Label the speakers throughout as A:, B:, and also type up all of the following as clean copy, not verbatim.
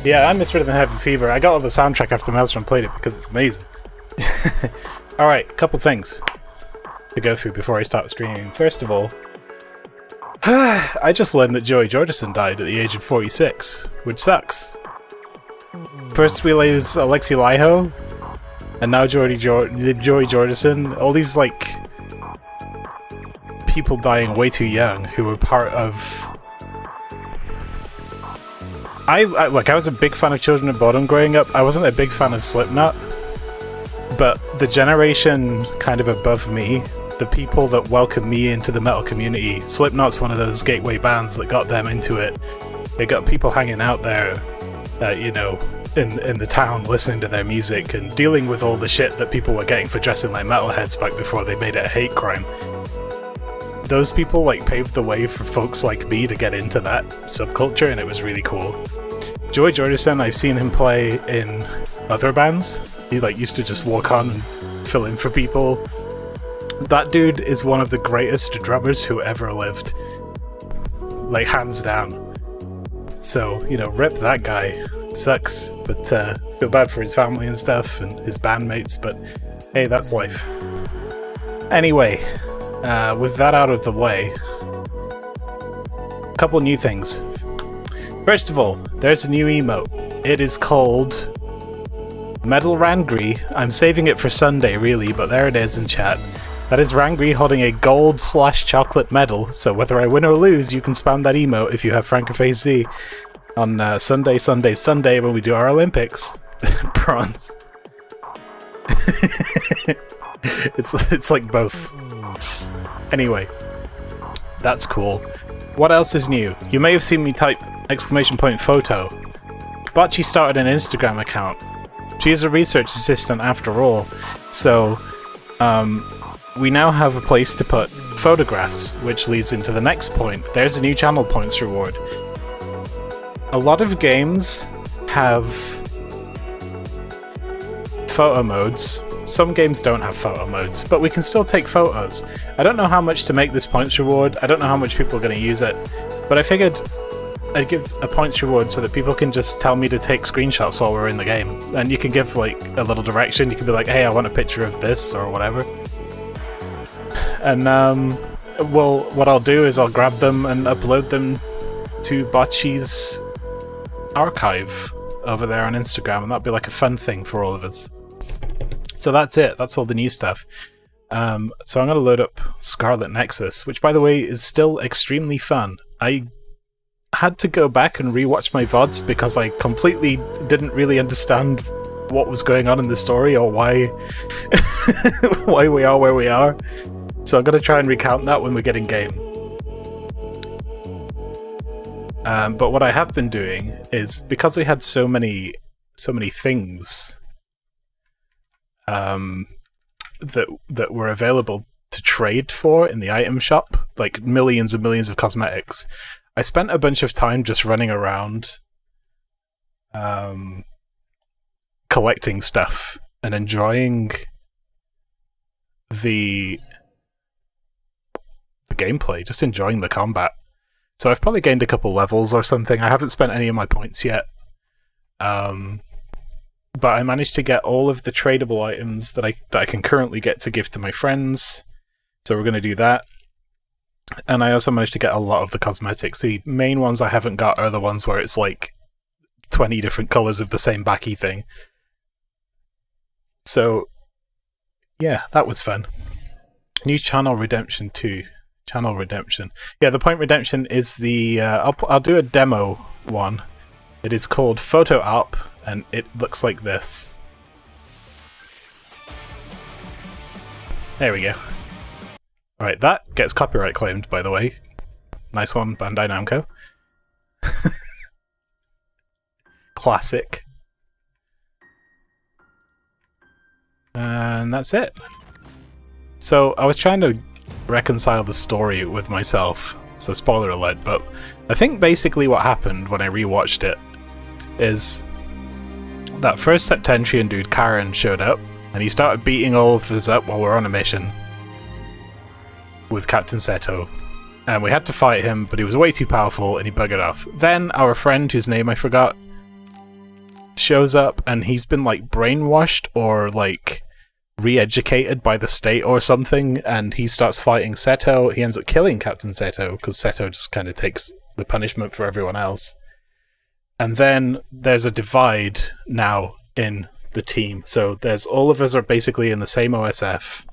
A: Yeah, I miss Rhythm Heavy Fever. I got all the soundtrack after Maelstrom played it because it's amazing. Alright, a couple things to go through before I start streaming. First of all, I just learned that Joey Jordison died at the age of 46, which sucks. First we lose Alexi Laiho, and now Joey Jordison. All these, like, people dying way too young who were part of... I was a big fan of Children of Bodom growing up. I wasn't a big fan of Slipknot, but the generation kind of above me, the people that welcomed me into the metal community, Slipknot's one of those gateway bands that got them into it. They got people hanging out there, you know, in the town listening to their music and dealing with all the shit that people were getting for dressing like metalheads back before they made it a hate crime. Those people, like, paved the way for folks like me to get into that subculture, and it was really cool. Joey Jordison, I've seen him play in other bands. He, like, used to just walk on and fill in for people. That dude is one of the greatest drummers who ever lived. Like, hands down. So, you know, rip that guy. Sucks, but feel bad for his family and stuff, and his bandmates, but hey, that's life. Anyway, with that out of the way, a couple new things. First of all, there's a new emote. It is called Medal Rangry. I'm saving it for Sunday, really, but there it is in chat. That is Rangry holding a gold/chocolate medal, so whether I win or lose, you can spam that emote if you have Francophase Z on Sunday when we do our Olympics. Bronze. It's like both. Anyway, that's cool. What else is new? You may have seen me type !photo. Bocce started an Instagram account. She is a research assistant after all, so we now have a place to put photographs, which leads into the next point. There's a new channel points reward. A lot of games have photo modes. Some games don't have photo modes, but we can still take photos. I don't know how much to make this points reward. I don't know how much people are going to use it, but I figured I'd give a points reward so that people can just tell me to take screenshots while we're in the game. And you can give, like, a little direction. You can be like, hey, I want a picture of this, or whatever. And, well, what I'll do is I'll grab them and upload them to Bocce's archive over there on Instagram, and that'll be like a fun thing for all of us. So that's it. That's all the new stuff. So I'm going to load up Scarlet Nexus, which, by the way, is still extremely fun. I had to go back and rewatch my VODs because I completely didn't really understand what was going on in the story or why why we are where we are. So I'm going to try and recount that when we get in game. But what I have been doing is, because we had so many things that were available to trade for in the item shop, like millions and millions of cosmetics, I spent a bunch of time just running around collecting stuff and enjoying the gameplay, just enjoying the combat. So I've probably gained a couple levels or something. I haven't spent any of my points yet. But I managed to get all of the tradable items that I can currently get to give to my friends. So we're going to do that. And I also managed to get a lot of the cosmetics. The main ones I haven't got are the ones where it's like 20 different colours of the same backy thing. So, yeah, that was fun. New channel redemption too. Channel redemption. Yeah, the point redemption is the... I'll do a demo one. It is called Photo Up, and it looks like this. There we go. Alright, that gets copyright claimed, by the way. Nice one, Bandai Namco. Classic. And that's it. So, I was trying to reconcile the story with myself, so spoiler alert, but I think basically what happened when I rewatched it is that first Septentrian dude, Karen, showed up, and he started beating all of us up while we were on a mission with Captain Seto, and we had to fight him, but he was way too powerful and he buggered off. Then our friend, whose name I forgot, shows up and he's been like brainwashed or like re-educated by the state or something, and he starts fighting Seto. He ends up killing Captain Seto because Seto just kind of takes the punishment for everyone else. And then there's a divide now in the team. So there's all of us are basically in the same OSF,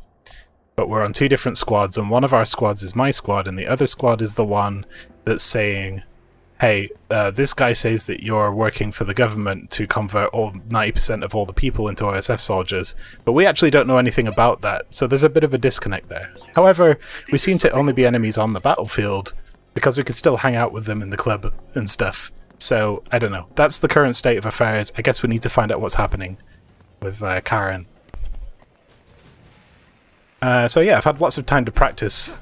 A: but we're on two different squads, and one of our squads is my squad, and the other squad is the one that's saying, hey, this guy says that you're working for the government to convert all 90% of all the people into OSF soldiers, but we actually don't know anything about that, so there's a bit of a disconnect there. However, we seem to only be enemies on the battlefield, because we could still hang out with them in the club and stuff. So, I don't know. That's the current state of affairs. I guess we need to find out what's happening with Karen. So yeah, I've had lots of time to practice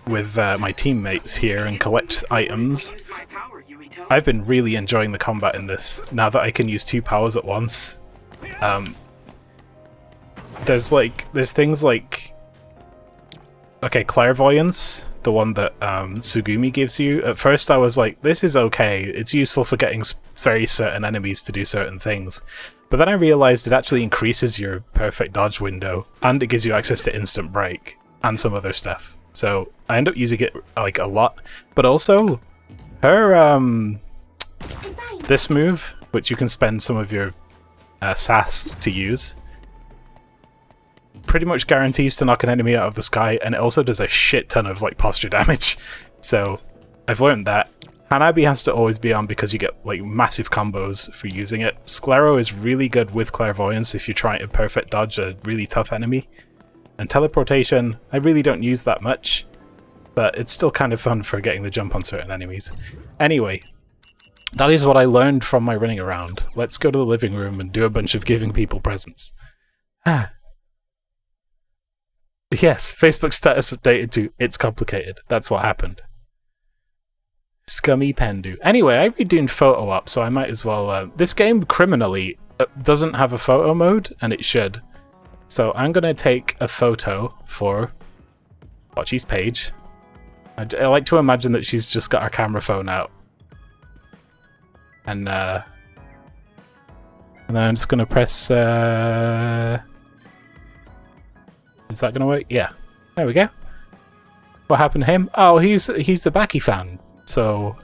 A: with my teammates here and collect items. I've been really enjoying the combat in this, now that I can use two powers at once. There's things like... Okay, clairvoyance, the one that Tsugumi gives you. At first I was like, this is okay, it's useful for getting very certain enemies to do certain things. But then I realised it actually increases your perfect dodge window, and it gives you access to instant break, and some other stuff. So I end up using it like a lot. But also, her this move, which you can spend some of your sass to use, pretty much guarantees to knock an enemy out of the sky, and it also does a shit ton of like posture damage. So I've learned that. Hanabi has to always be on because you get like massive combos for using it. Sclero is really good with clairvoyance if you're trying to perfect dodge a really tough enemy. And teleportation, I really don't use that much, but it's still kind of fun for getting the jump on certain enemies. Anyway, that is what I learned from my running around. Let's go to the living room and do a bunch of giving people presents. Yes, Facebook status updated to "It's complicated." That's what happened. Scummy Pendu. Anyway, I read doing photo op, so I might as well... this game, criminally, doesn't have a photo mode, and it should. So I'm going to take a photo for Bocce's page. I like to imagine that she's just got her camera phone out. And then I'm just going to press... Is that going to work? Yeah. There we go. What happened to him? Oh, he's the Baki fan. So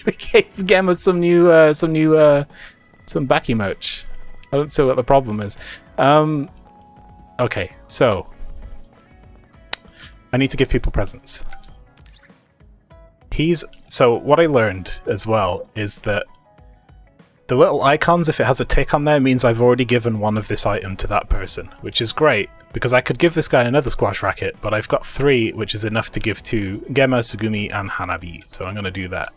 A: we gave Gemma some Baki merch. I don't see what the problem is. Okay, so I need to give people presents. So what I learned as well is that the little icons, if it has a tick on there, means I've already given one of this item to that person, which is great, because I could give this guy another squash racket, but I've got 3, which is enough to give to Gemma, Tsugumi, and Hanabi, so I'm going to do that.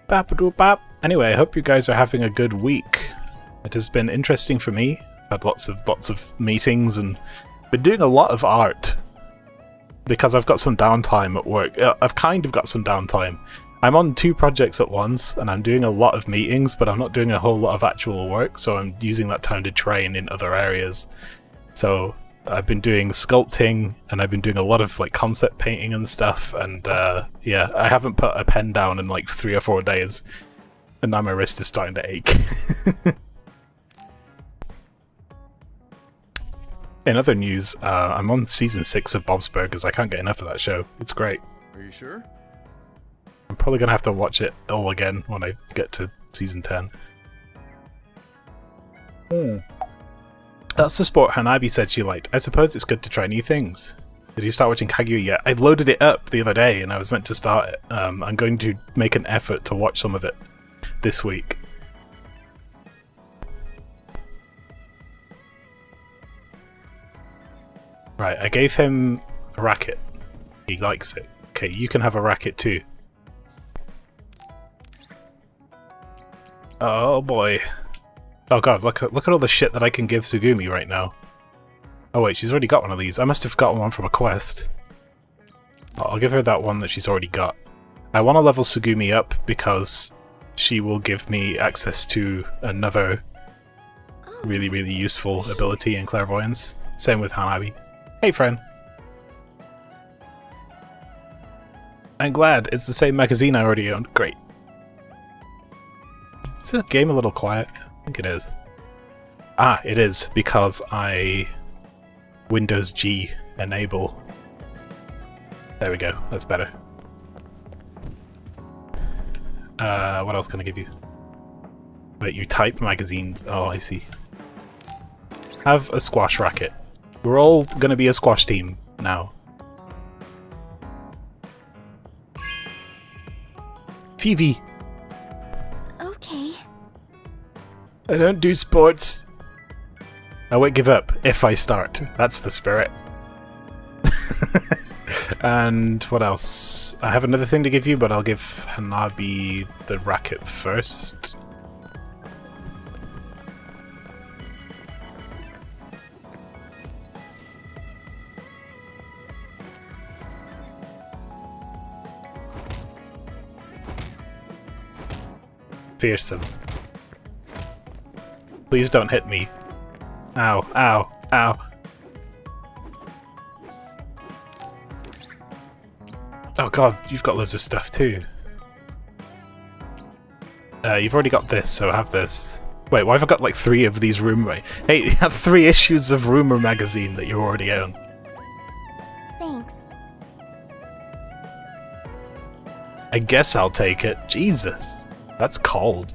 A: Bap-a-doop-bap. Anyway, I hope you guys are having a good week. It has been interesting for me. I've had lots of meetings and been doing a lot of art, because I've got some downtime at work. I've kind of got some downtime. I'm on 2 projects at once, and I'm doing a lot of meetings, but I'm not doing a whole lot of actual work, so I'm using that time to train in other areas. So I've been doing sculpting, and I've been doing a lot of like concept painting and stuff, and yeah, I haven't put a pen down in like 3 or 4 days, and now my wrist is starting to ache. In other news, I'm on season 6 of Bob's Burgers. I can't get enough of that show. It's great.
B: Are you sure?
A: I'm probably going to have to watch it all again when I get to season 10. That's the sport Hanabi said she liked. I suppose it's good to try new things. Did you start watching Kaguya yet? I loaded it up the other day and I was meant to start it. I'm going to make an effort to watch some of it this week. Right, I gave him a racket. He likes it. Okay, you can have a racket too. Oh boy. Oh god, look at all the shit that I can give Tsugumi right now. Oh wait, she's already got one of these. I must have gotten one from a quest. I'll give her that one that she's already got. I want to level Tsugumi up because she will give me access to another really, really useful ability in clairvoyance. Same with Hanabi. Hey friend. I'm glad. It's the same magazine I already owned. Great. Is the game a little quiet? I think it is. Ah, it is, because I Windows G enable. There we go, that's better. What else can I give you? Wait, you type magazines. Oh, I see. Have a squash racket. We're all gonna be a squash team now. Phoebe!
B: Okay.
A: I don't do sports. I won't give up if I start. That's the spirit. And what else? I have another thing to give you, but I'll give Hanabi the racket first. Fearsome. Please don't hit me. Ow, ow, ow. Oh god, you've got loads of stuff too. You've already got this, so have this. Wait, why have I got like 3 of these rumor? Hey, you have 3 issues of Rumor magazine that you already own.
B: Thanks.
A: I guess I'll take it. Jesus, that's cold.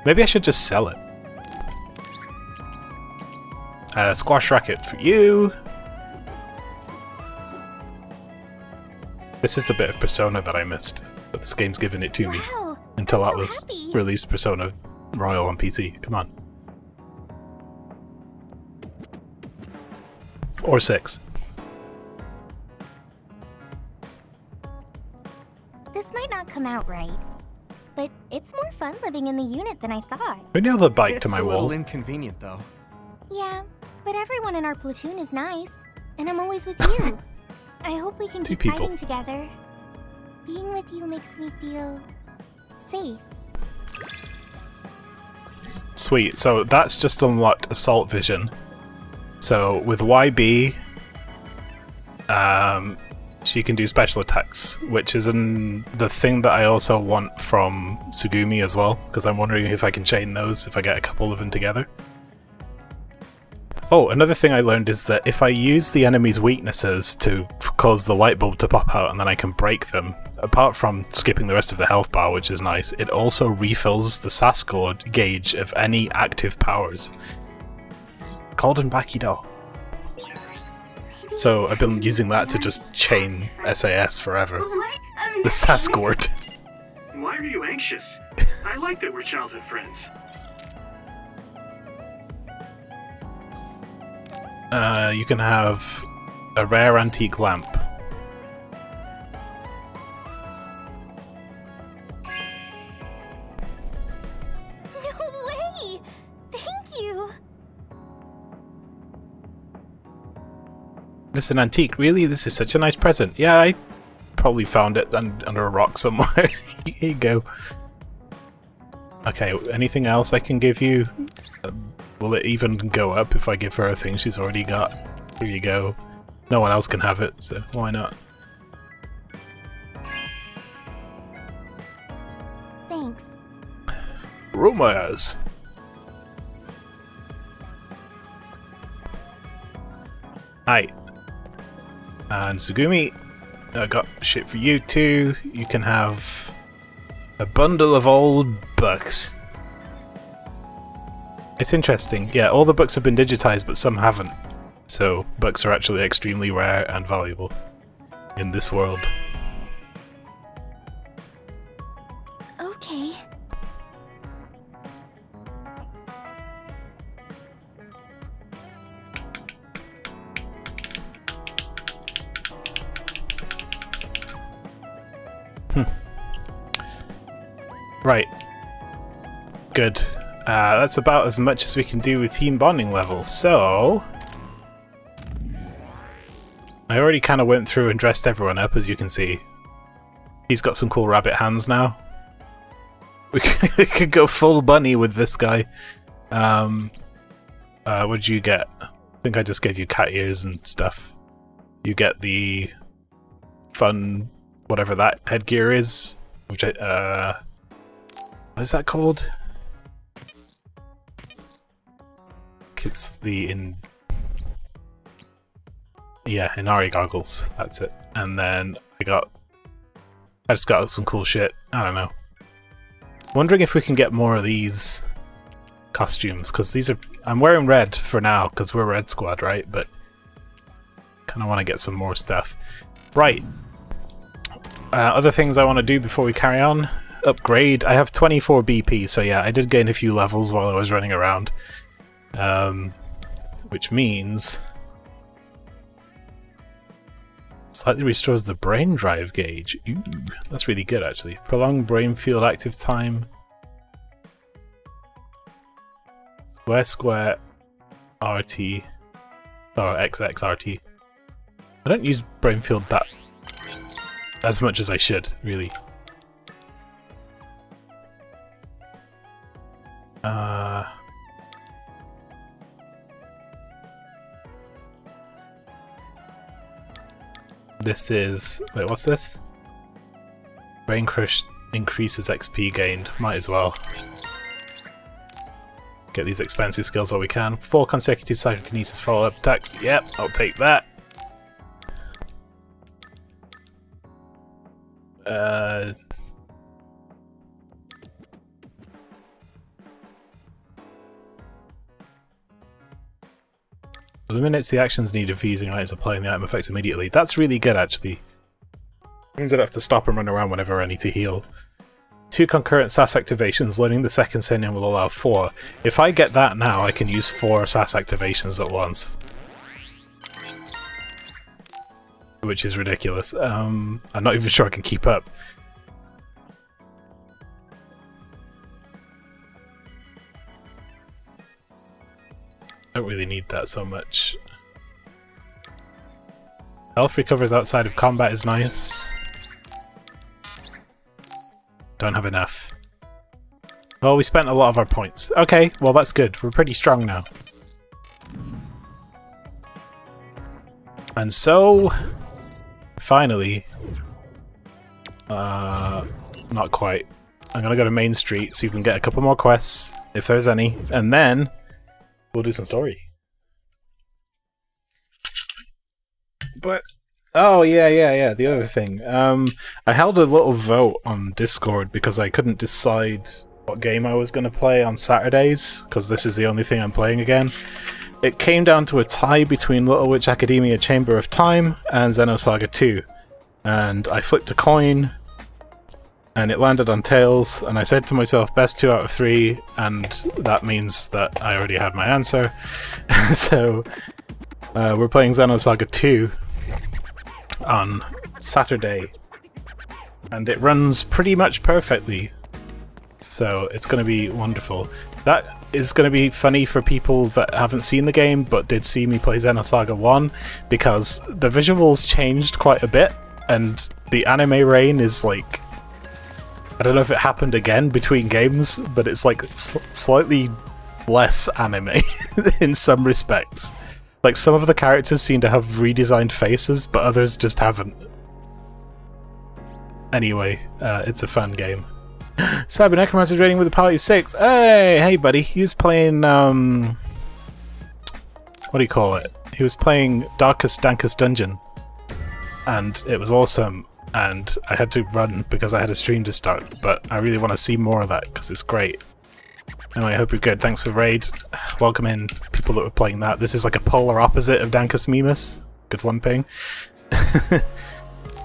A: Maybe I should just sell it. Squash racket for you. This is the bit of Persona that I missed, but this game's given it to me until Atlas released Persona Royal on PC. Come on. Or 6.
B: This might not come out right, but it's more fun living in the unit than I thought.
A: We nail the bike to my
C: It's a
A: wall.
C: little inconvenient, though.
B: Yeah, but everyone in our platoon is nice, and I'm always with you. I hope we can
A: 2
B: keep
A: people.
B: fighting together. Being with you makes me feel safe.
A: Sweet, so that's just unlocked Assault Vision. So with YB, she can do special attacks, which is the thing that I also want from Tsugumi as well, because I'm wondering if I can chain those if I get a couple of them together. Oh, another thing I learned is that if I use the enemy's weaknesses to cause the light bulb to pop out and then I can break them, apart from skipping the rest of the health bar, which is nice, it also refills the SAS gauge of any active powers. Golden Bakido. So I've been using that to just chain SAS forever. The SAS gourd.
D: Why are you anxious? I like that we're childhood friends.
A: You can have a rare antique lamp.
B: No way! Thank you!
A: This is an antique, really? This is such a nice present. Yeah, I probably found it under a rock somewhere. Here you go. Okay, anything else I can give you? Will it even go up if I give her a thing she's already got? Here you go. No one else can have it, so why not?
B: Thanks.
A: Rumors! Hi. And Tsugumi, I got shit for you too. You can have a bundle of old books. It's interesting. Yeah, all the books have been digitized, but some haven't. So, books are actually extremely rare and valuable in this world.
B: Okay.
A: Right. Good. That's about as much as we can do with team bonding levels, so... I already kind of went through and dressed everyone up, as you can see. He's got some cool rabbit hands now. We could go full bunny with this guy. What did you get? I think I just gave you cat ears and stuff. You get the fun, whatever that headgear is, which I, what is that called? think it's the Inari goggles. That's it. And then I just got some cool shit. I don't know. Wondering if we can get more of these costumes, because these are... I'm wearing red for now, because we're Red Squad, right? But kind of want to get some more stuff. Right. Other things I want to do before we carry on. Upgrade. I have 24 BP, so yeah, I did gain a few levels while I was running around. Which means... Slightly restores the brain drive gauge. Ooh, that's really good, actually. Prolonged brain field active time. Square RT. Or XX RT. I don't use brain field that as much as I should, really. This is... Wait, what's this? Brain Crush increases XP gained. Might as well. Get these expensive skills while we can. 4 consecutive psychokinesis follow-up attacks. Yep, I'll take that. Eliminates the actions needed for using items applying the item effects immediately. That's really good, actually. Means I don't have to stop and run around whenever I need to heal. 2 concurrent SAS activations. Learning the second Senion will allow 4. If I get that now, I can use 4 SAS activations at once. Which is ridiculous. I'm not even sure I can keep up. Don't really need that so much. Health recovers outside of combat is nice. Don't have enough. Well, we spent a lot of our points. Okay, well that's good. We're pretty strong now. And so... Finally... not quite. I'm gonna go to Main Street so you can get a couple more quests, if there's any, and then... We'll do some story. But... Oh, yeah, the other thing. I held a little vote on Discord because I couldn't decide what game I was going to play on Saturdays, because this is the only thing I'm playing again. It came down to a tie between Little Witch Academia Chamber of Time and Xenosaga 2. And I flipped a coin, and it landed on Tails, and I said to myself, best 2 out of 3, and that means that I already had my answer. So, we're playing Xenosaga 2 on Saturday, and it runs pretty much perfectly. So, it's going to be wonderful. That is going to be funny for people that haven't seen the game, but did see me play Xenosaga 1, because the visuals changed quite a bit, and the anime rain is like... I don't know if it happened again between games, but it's like slightly less anime in some respects. Like some of the characters seem to have redesigned faces, but others just haven't. Anyway, it's a fun game. Cyber Necromancer's raiding with a party of 6. Hey buddy, he was playing what do you call it? He was playing Dankest Dungeon, and it was awesome. And I had to run because I had a stream to start, but I really want to see more of that because it's great. Anyway, I hope you're good. Thanks for the raid. Welcome in people that were playing that. This is like a polar opposite of Dankest Mimus. Good one, ping.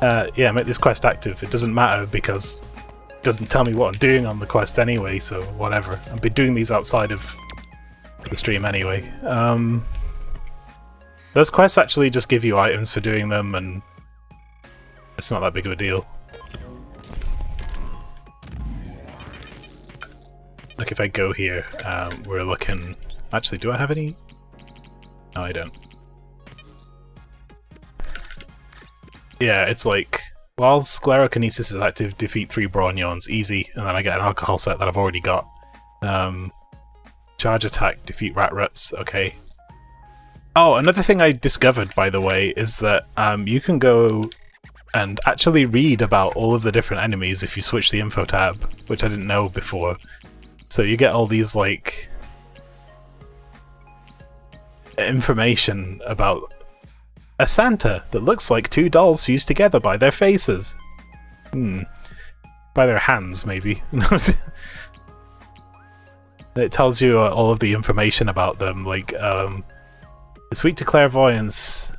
A: Yeah, make this quest active. It doesn't matter because it doesn't tell me what I'm doing on the quest anyway, so whatever. I'll be doing these outside of the stream anyway. Those quests actually just give you items for doing them, and it's not that big of a deal. Like if I go here, we're looking... Actually, do I have any? No, I don't. Yeah, it's like, while Sclerokinesis is active, defeat 3 Bronyons, easy, and then I get an alcohol set that I've already got. Charge attack, defeat Ratruts, okay. Oh, another thing I discovered, by the way, is that you can go and actually read about all of the different enemies if you switch the info tab, which I didn't know before. So you get all these, like... information about a Santa that looks like two dolls fused together by their faces. By their hands, maybe. It tells you all of the information about them, like, it's weak to clairvoyance.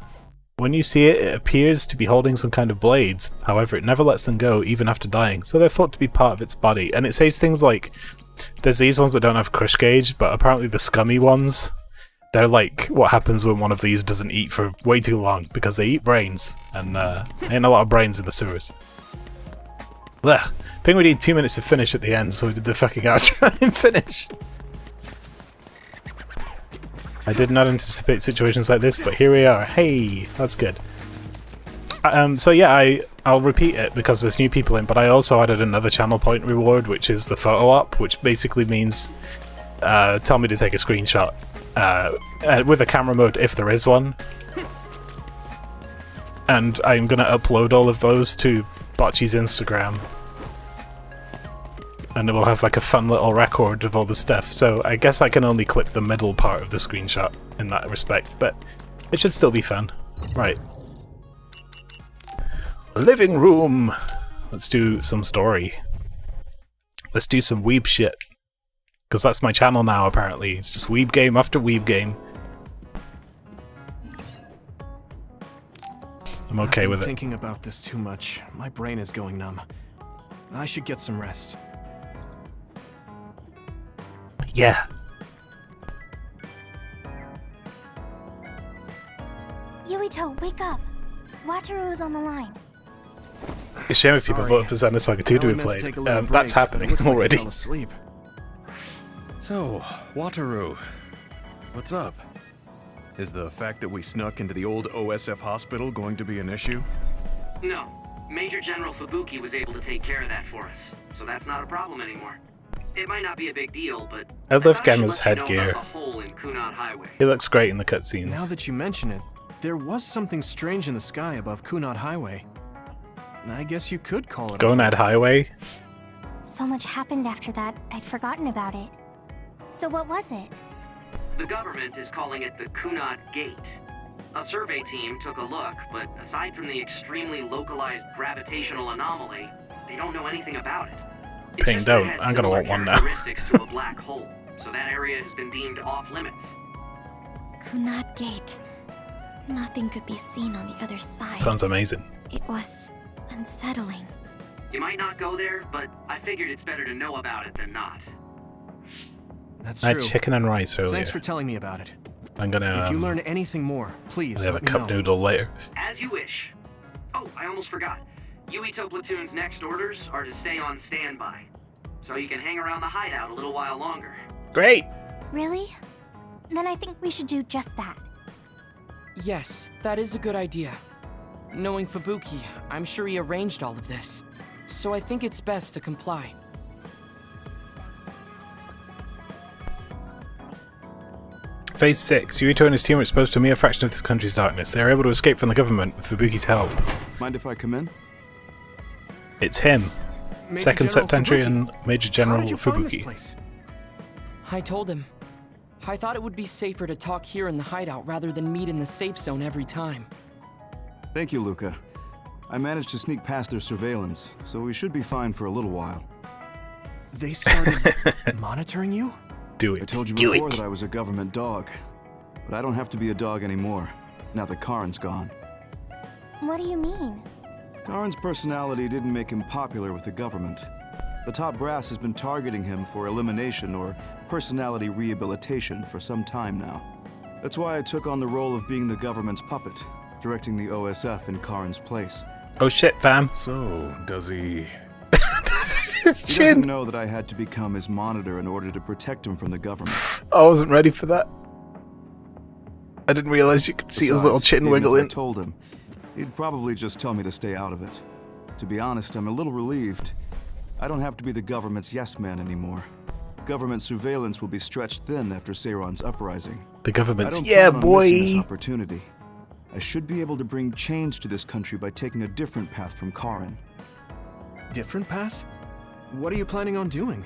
A: When you see it, it appears to be holding some kind of blades. However, it never lets them go, even after dying, so they're thought to be part of its body. And it says things like, there's these ones that don't have crush gauge, but apparently the scummy ones, they're like what happens when one of these doesn't eat for way too long, because they eat brains, and ain't a lot of brains in the sewers. Blech. I think we need 2 minutes to finish at the end, so we did the fucking outro and finish. I did not anticipate situations like this, but here we are. Hey, that's good. So yeah, I'll repeat it because there's new people in, but I also added another channel point reward, which is the photo op, which basically means tell me to take a screenshot with a camera mode if there is one. And I'm going to upload all of those to Botchy's Instagram. And it will have like a fun little record of all the stuff, so I guess I can only clip the middle part of the screenshot in that respect, but it should still be fun. Right. Living room! Let's do some story. Let's do some weeb shit. Because that's my channel now, apparently. It's just weeb game after weeb game. I'm okay with it.
C: I'm thinking about this too much. My brain is going numb. I should get some rest.
A: Yeah.
B: Yuito, wake up. Wataru is on the line.
A: It's a shame if people vote for Xenosaga 2 to be played. That's happening already.
C: So, Wataru, what's up? Is the fact that we snuck into the old OSF hospital going to be an issue?
D: No. Major General Fubuki was able to take care of that for us, so that's not a problem anymore. It might not be a big deal, but
A: I love Gemma's headgear.
D: Highway.
A: He looks great in the cutscenes.
C: Now that you mention it, there was something strange in the sky above Kunad Highway. I guess you could call it
A: Gonad Highway?
B: So much happened after that, I'd forgotten about it. So what was it?
D: The government is calling it the Kunad Gate. A survey team took a look, but aside from the extremely localized gravitational anomaly, they don't know anything about it.
A: Pinged out. I'm gonna want one now.
D: To a black hole, so that area has been deemed off limits.
B: Kunad Gate. Nothing could be seen on the other side.
A: Sounds amazing.
B: It was unsettling.
D: You might not go there, but I figured it's better to know about it than not.
C: That's
A: I
C: true.
A: had chicken and rice earlier.
C: Thanks for telling me about it.
A: I'm gonna.
C: If you learn anything more, please
A: I'll have
C: let
A: a
C: me
A: cup
C: know.
A: noodle later.
D: As you wish. Oh, I almost forgot. Yuito Platoon's next orders are to stay on standby, so you can hang around the hideout a little while longer.
A: Great!
B: Really? Then I think we should do just that.
E: Yes, that is a good idea. Knowing Fubuki, I'm sure he arranged all of this. So I think it's best to comply.
A: Phase 6. Yuito and his team are exposed to a mere fraction of this country's darkness. They are able to escape from the government with Fubuki's help.
F: Mind if I come in?
A: It's him.
C: Major
A: Second
C: General
A: Septentrian
C: Fubuki.
A: Major
C: How
A: General
C: did you find this
A: Fubuki.
C: place?
E: I told him. I thought it would be safer to talk here in the hideout rather than meet in the safe zone every time.
F: Thank you, Luca. I managed to sneak past their surveillance, so we should be fine for a little while.
C: They started monitoring you?
A: Do
F: I
A: it.
F: told you
A: Do
F: before
A: it.
F: that I was a government dog. But I don't have to be a dog anymore, now that Karin's gone.
B: What do you mean?
F: Karin's personality didn't make him popular with the government. The top brass has been targeting him for elimination or personality rehabilitation for some time now. That's why I took on the role of being the government's puppet, directing the OSF in Karin's place.
A: Oh shit, fam.
C: So, does he...
A: His
F: He doesn't
A: chin.
F: know that I had to become his monitor in order to protect him from the government.
A: I wasn't ready for that. I didn't realize you could see his little
F: Besides,
A: chin
F: even
A: wiggle
F: if I
A: in.
F: told him, he'd probably just tell me to stay out of it. To be honest, I'm a little relieved. I don't have to be the government's yes man anymore. Government surveillance will be stretched thin after Seiron's uprising.
A: The
F: I
A: government's
F: don't
A: yeah,
F: plan on missing this
A: boy.
F: opportunity. I should be able to bring change to this country by taking a different path from Karin.
C: Different path? What are you planning on doing?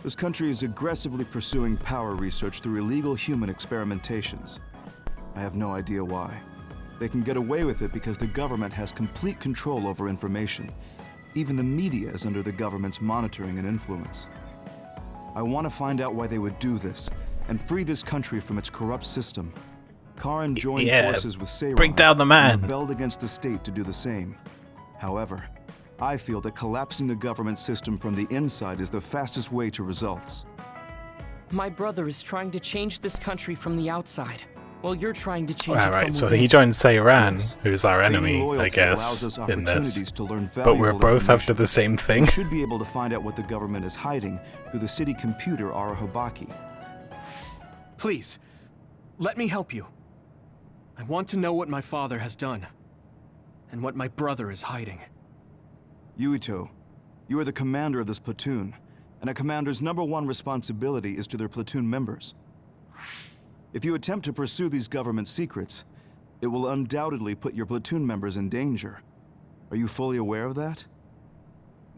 F: This country is aggressively pursuing power research through illegal human experimentations. I have no idea why. They can get away with it because the government has complete control over information. Even the media is under the government's monitoring and influence. I want to find out why they would do this, and free this country from its corrupt system. Karin joined forces with Seiran
A: bring down the man.
F: and rebelled against the state to do the same. However, I feel that collapsing the government system from the inside is the fastest way to results.
E: My brother is trying to change this country from the outside, while you're trying to change it from
A: Alright, so
E: within.
A: he joined Seiran,
F: Yes.
A: who's our
F: Feigning
A: enemy, I
F: loyalty
A: guess,
F: allows us
A: in this.
F: opportunities to learn
A: But we're
F: valuable
A: both after
F: information.
A: the same thing.
F: We should be able to find out what the government is hiding through the city computer Arahabaki.
C: Please, let me help you. I want to know what my father has done, and what my brother is hiding.
F: Yuito, you are the commander of this platoon, and a commander's #1 responsibility is to their platoon members. If you attempt to pursue these government secrets, it will undoubtedly put your platoon members in danger. Are you fully aware of that?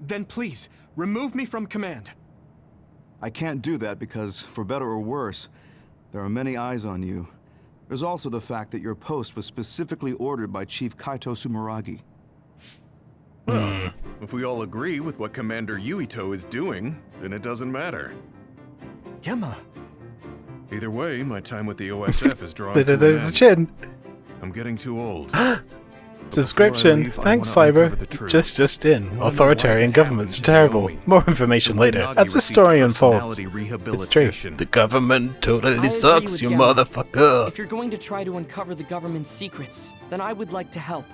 C: Then please, remove me from command.
F: I can't do that because, for better or worse, there are many eyes on you. There's also the fact that your post was specifically ordered by Chief Kaito Sumeragi.
C: Well, if we all agree with what Commander Yuito is doing, then it doesn't matter. Gemma. Either way, my time with the OSF is drawing to an
A: There's the
C: end.
A: chin.
C: I'm getting too old.
A: Subscription.
C: Before I leave, I
A: Thanks,
C: wanna
A: Cyber.
C: uncover the truth.
A: Just in.
C: I wonder why
A: Authoritarian
C: that
A: governments are
C: happened to
A: terrible.
C: Naomi.
A: More information later.
C: Nagi
A: As the
C: received
A: story unfolds.
C: personality
A: It's true.
C: rehabilitation.
A: The government
E: I
A: totally
E: agree
A: sucks,
E: with
A: you
E: Gemma.
A: motherfucker.
E: If you're going to try to uncover the government's secrets, then I would like to help.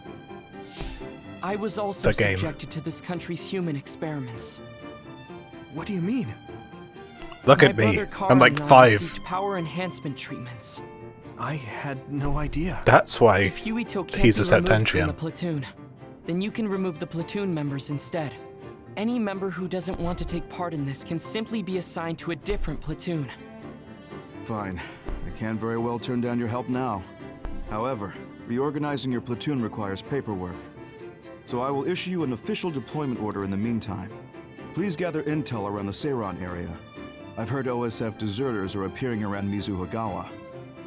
E: I was also
A: The game.
E: subjected to this country's human experiments.
C: What do you mean?
A: Look
E: My
A: at me.
E: brother Karin
A: I'm like
E: and I
A: 5.
E: received power enhancement treatments.
C: I had no idea.
A: That's why
E: If Yuito can't
A: he's
E: be
A: a
E: removed from
A: Septentrian.
E: the platoon, then you can remove the platoon members instead. Any member who doesn't want to take part in this can simply be assigned to a different platoon.
F: Fine. I can't very well turn down your help now. However, reorganizing your platoon requires paperwork. So I will issue you an official deployment order in the meantime. Please gather intel around the Seiran area. I've heard OSF deserters are appearing around Mizuhagawa.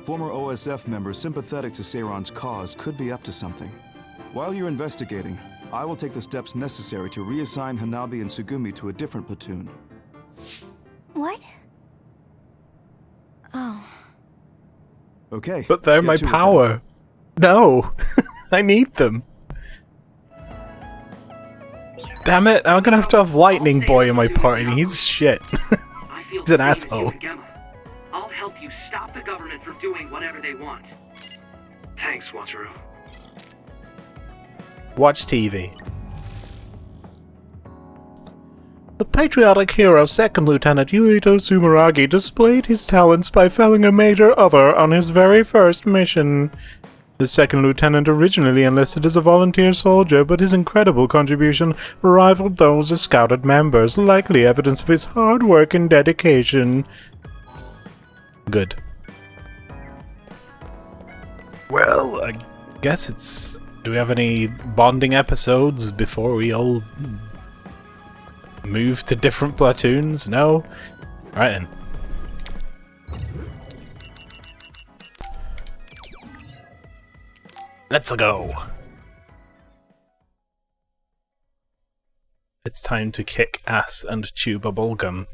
F: Former OSF members sympathetic to Seiran's cause could be up to something. While you're investigating, I will take the steps necessary to reassign Hanabi and Sugumi to a different platoon.
B: What? Oh.
F: Okay.
A: But they're
F: get
A: my
F: to it then.
A: power. No. I need them. Damn it, I'm gonna have to have Lightning Boy in my party. He's shit.
D: I feel
A: He's an
D: the same as you
A: asshole.
D: and Gemma. I'll help you stop the government from doing whatever they want. Thanks, Wataru.
A: Watch TV. The patriotic hero Second Lieutenant Yuito Sumeragi displayed his talents by felling a major other on his very first mission. The second lieutenant originally enlisted as a volunteer soldier, but his incredible contribution rivaled those of scouted members, likely evidence of his hard work and dedication. Good. Well, I guess it's... Do we have any bonding episodes before we all move to different platoons? No? Right then. Let's go. It's time to kick ass and chew bubblegum.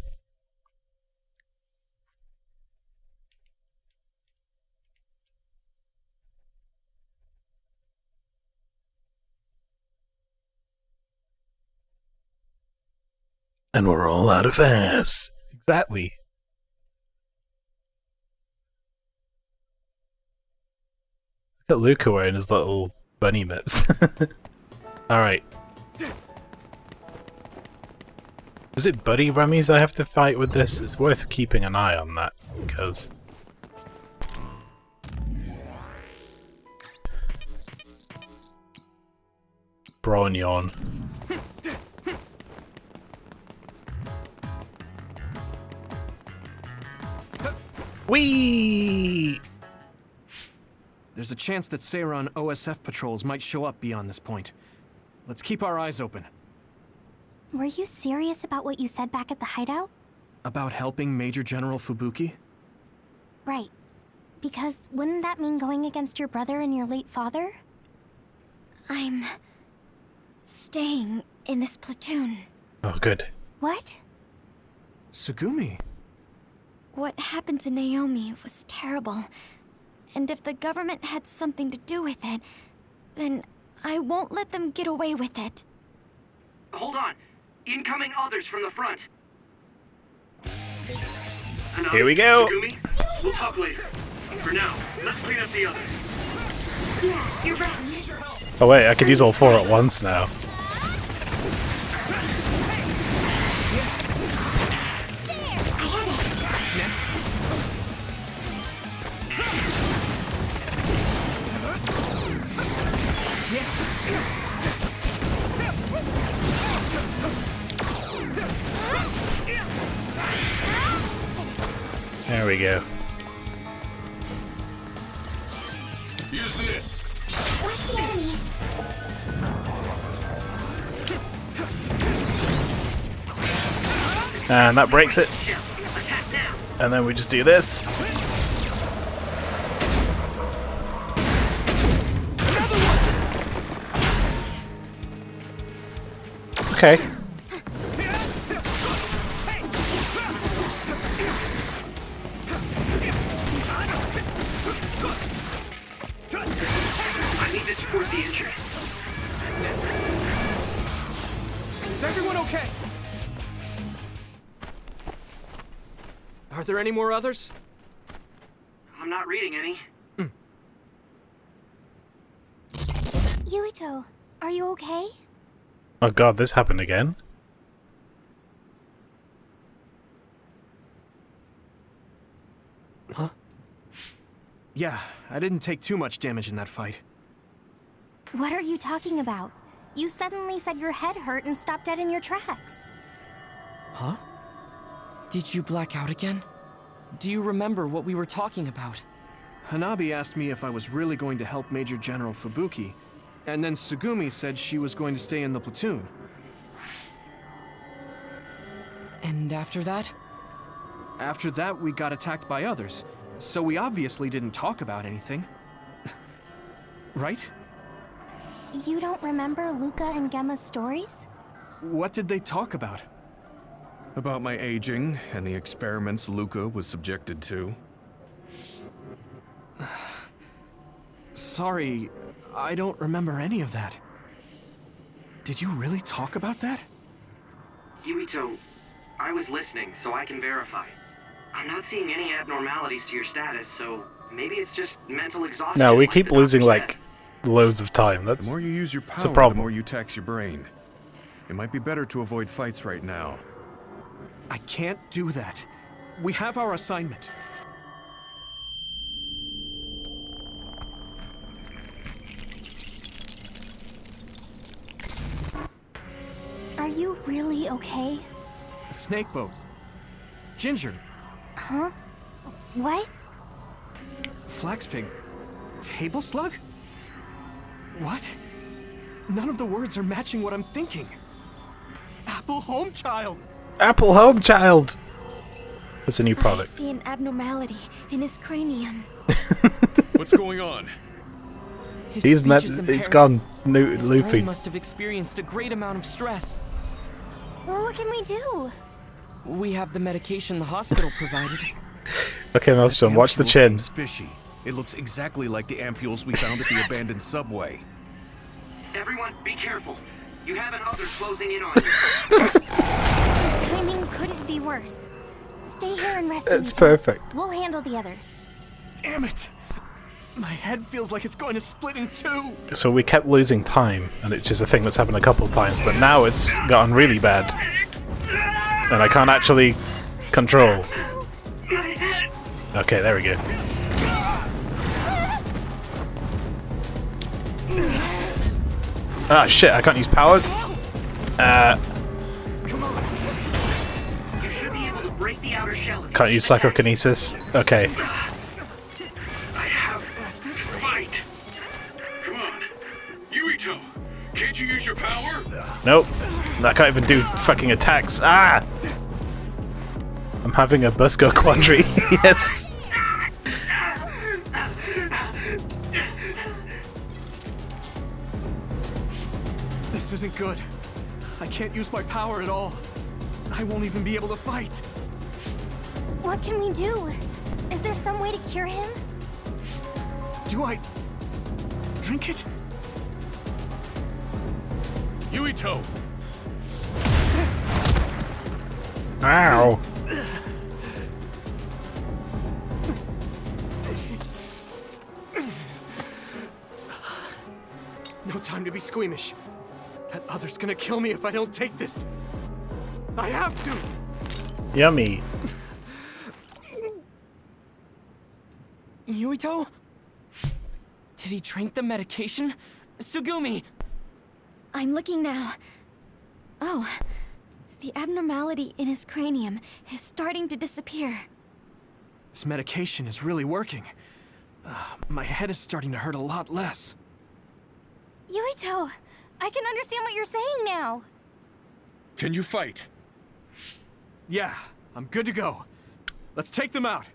A: And we're all out of ass. Exactly. Look at Luca wearing his little bunny mitts. Alright. Was it buddy rummies I have to fight with this? It's worth keeping an eye on that, because... Brawn yawn. Whee!
C: There's a chance that Seiran OSF patrols might show up beyond this point. Let's keep our eyes open.
B: Were you serious about what you said back at the hideout?
G: About helping Major General Fubuki?
B: Right. Because wouldn't that mean going against your brother and your late father? I'm staying in this platoon.
A: Oh, good.
B: What?
G: Tsugumi.
B: What happened to Naomi was terrible. And if the government had something to do with it, then I won't let them get away with it.
D: Hold on. Incoming others from the front.
A: Here we go.
D: Tsugumi, we'll talk later. For now, let's clean up the others.
B: Yeah, you're right.
A: Oh wait, I could use all 4 at once now. There we go.
C: Use this.
B: Watch the enemy.
A: And that breaks it. And then we just do this. Okay.
D: I need to support the injured.
G: Is everyone okay? Are there any more others?
D: I'm not reading any.
B: Yuito, are you okay?
A: Oh god, this happened again.
G: Huh? Yeah, I didn't take too much damage in that fight.
B: What are you talking about? You suddenly said your head hurt and stopped dead in your tracks.
E: Huh? Did you black out again? Do you remember what we were talking about?
G: Hanabi asked me if I was really going to help Major General Fubuki, and then Tsugumi said she was going to stay in the platoon.
E: And after that?
G: After that, we got attacked by others, so we obviously didn't talk about anything. Right?
B: You don't remember Luca and Gemma's stories?
G: What did they talk about?
C: About my aging and the experiments Luca was subjected to.
G: Sorry, I don't remember any of that. Did you really talk about that?
D: Yuito, I was listening, so I can verify. I'm not seeing any abnormalities to your status, so maybe it's just mental exhaustion.
A: No, we
D: like
A: keep
D: the
A: losing
D: doctor
A: like loads of time.
C: The
A: That's
C: more you use your
A: a
C: power, the
A: problem.
C: more you tax your brain. It might be better to avoid fights right now.
G: I can't do that. We have our assignment.
B: Are you really okay?
G: Snakeboat. Ginger.
B: Huh? What?
G: Flaxpig. Table slug? What? None of the words are matching what I'm thinking. Apple home child.
A: Apple Home Child. That's a new
B: I
A: product.
B: see an abnormality in his cranium.
C: What's going on?
E: His
A: He's
E: speech is
A: it's
E: impaired.
A: gone
E: His
A: loopy.
E: brain must have experienced a great amount of stress.
B: Well, what can we do?
E: We have the medication the hospital provided.
A: Okay, Maelstrom, watch the
C: Ampule
A: chin.
C: seems fishy. It looks exactly like the ampules we found at the abandoned subway.
D: Everyone, be careful. You have an other closing in on you.
B: His timing couldn't be worse. Stay here and rest.
A: It's
B: Yuito.
A: perfect.
B: We'll handle the others.
G: Damn it! My head feels like it's going to split in two.
A: So we kept losing time, and it's just a thing that's happened a couple of times, but now it's gotten really bad. And I can't actually control. Okay, there we go. Ah, shit, I can't use powers.
D: You should be able to break the outer shell.
A: Can't use psychokinesis. Okay.
H: I have this fight. Come on. Yuito, can't you use your power?
A: Nope. I can't even do fucking attacks. Ah! I'm having a Busco quandary. Yes.
G: This isn't good. I can't use my power at all. I won't even be able to fight.
B: What can we do? Is there some way to cure him?
G: Do I drink it?
C: Yuito!
A: Ow.
G: No time to be squeamish. That other's gonna kill me if I don't take this. I have to!
A: Yummy.
E: Yuito? Did he drink the medication? Sugumi!
B: I'm looking now. Oh, the abnormality in his cranium is starting to disappear.
G: This medication is really working. My head is starting to hurt a lot less.
B: Yuito, I can understand what you're saying now.
C: Can you fight?
G: Yeah, I'm good to go. Let's take them out.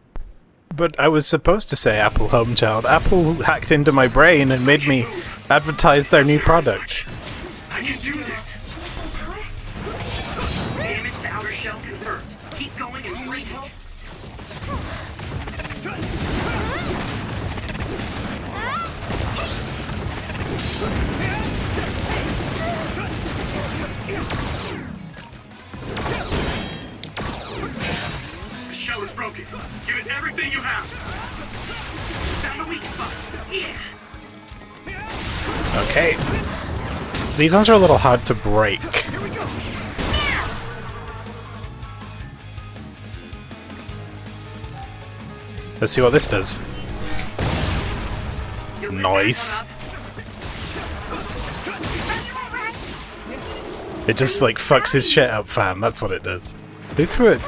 A: But I was supposed to say Apple Homechild. Apple hacked into my brain and made me advertise their new product.
D: I can do this. Damage to outer shell confirmed. Keep going and break it. The shell is broken. Give it everything you have. Found the weak spot. Yeah.
A: Okay. These ones are a little hard to break. Let's see what this does. Nice. It just like fucks his shit up, fam. That's what it does. Who threw it?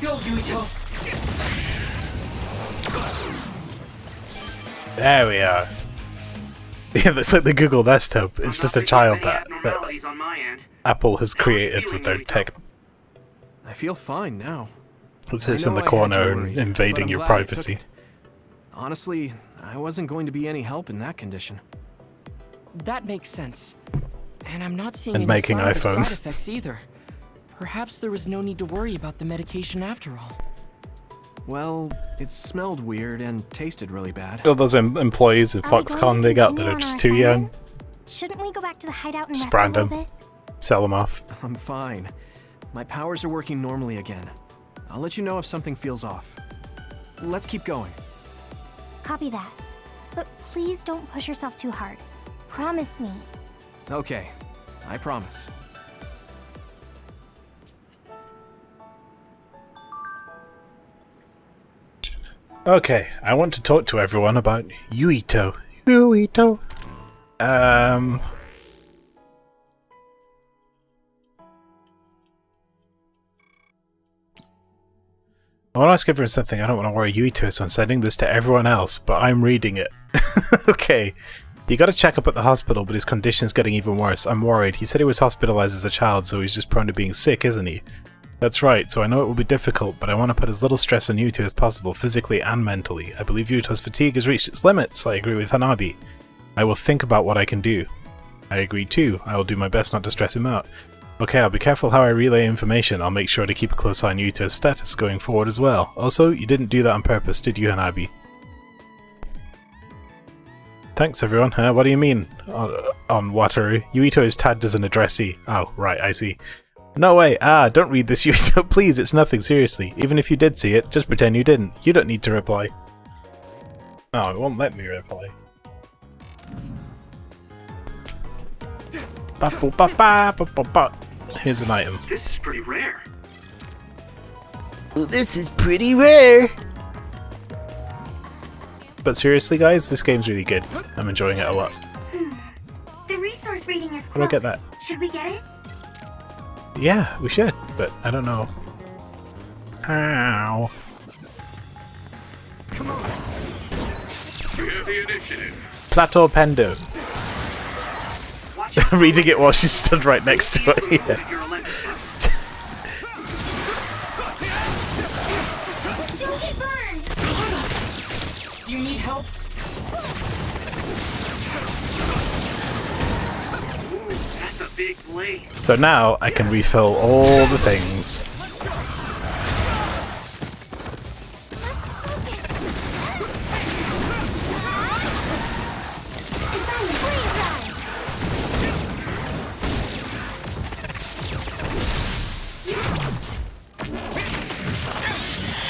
E: Go, Yuito!
A: There we are. Yeah, that's like the Google desktop. It's just a child that
D: On my end.
A: Apple has created with their tech.
G: I feel fine now.
A: It sits in the corner and invading your privacy.
G: Honestly, I wasn't going to be any help in that condition.
E: That makes sense. And I'm not seeing
A: And
E: any
A: making
E: signs of
A: iPhones.
E: side effects either. Perhaps there was no need to worry about the medication after all.
G: Well, it smelled weird and tasted really bad.
A: All those employees of
B: Are we going
A: Foxconn
B: to
A: they got that
B: continue
A: are
B: on
A: just
B: our
A: too young.
B: assignment? Shouldn't we go back to the hideout and
A: Just
B: rest a
A: brand
B: little
A: them.
B: bit?
A: Sell them off.
G: I'm fine. My powers are working normally again. I'll let you know if something feels off. Let's keep going.
B: Copy that. But please don't push yourself too hard. Promise me.
G: Okay, I promise.
A: Okay, I want to talk to everyone about Yuito. Yuito. I want to ask everyone something. I don't want to worry Yuito, so I'm sending this to everyone else, but I'm reading it. Okay. He got a checkup at the hospital, but his condition's getting even worse. I'm worried. He said he was hospitalized as a child, so he's just prone to being sick, isn't he? That's right, so I know it will be difficult, but I want to put as little stress on Yuito as possible, physically and mentally. I believe Yuito's fatigue has reached its limits. I agree with Hanabi. I will think about what I can do. I agree too. I will do my best not to stress him out. Okay, I'll be careful how I relay information. I'll make sure to keep a close eye on Yuito's status going forward as well. Also, you didn't do that on purpose, did you, Hanabi? Thanks, everyone. What do you mean? On Wataru? Yuito is tagged as an addressee. Oh, right, I see. No way! Don't read this, Yuito. Please, it's nothing, seriously. Even if you did see it, just pretend you didn't. You don't need to reply. Oh, it won't let me reply. Here's an item.
D: This is pretty rare.
A: This is pretty rare! But seriously, guys, this game's really good. I'm enjoying it a lot.
B: The resource reading is
A: How do I get that?
B: Should we get it?
A: Yeah, we should, but I don't know how.
G: Come on.
H: We have the initiative.
A: Plateau Pendo. Reading it while she stood right next to it. Yeah.
B: Don't get burned!
E: Do you need help?
D: Ooh, that's a big blaze.
A: So now I can refill all the things.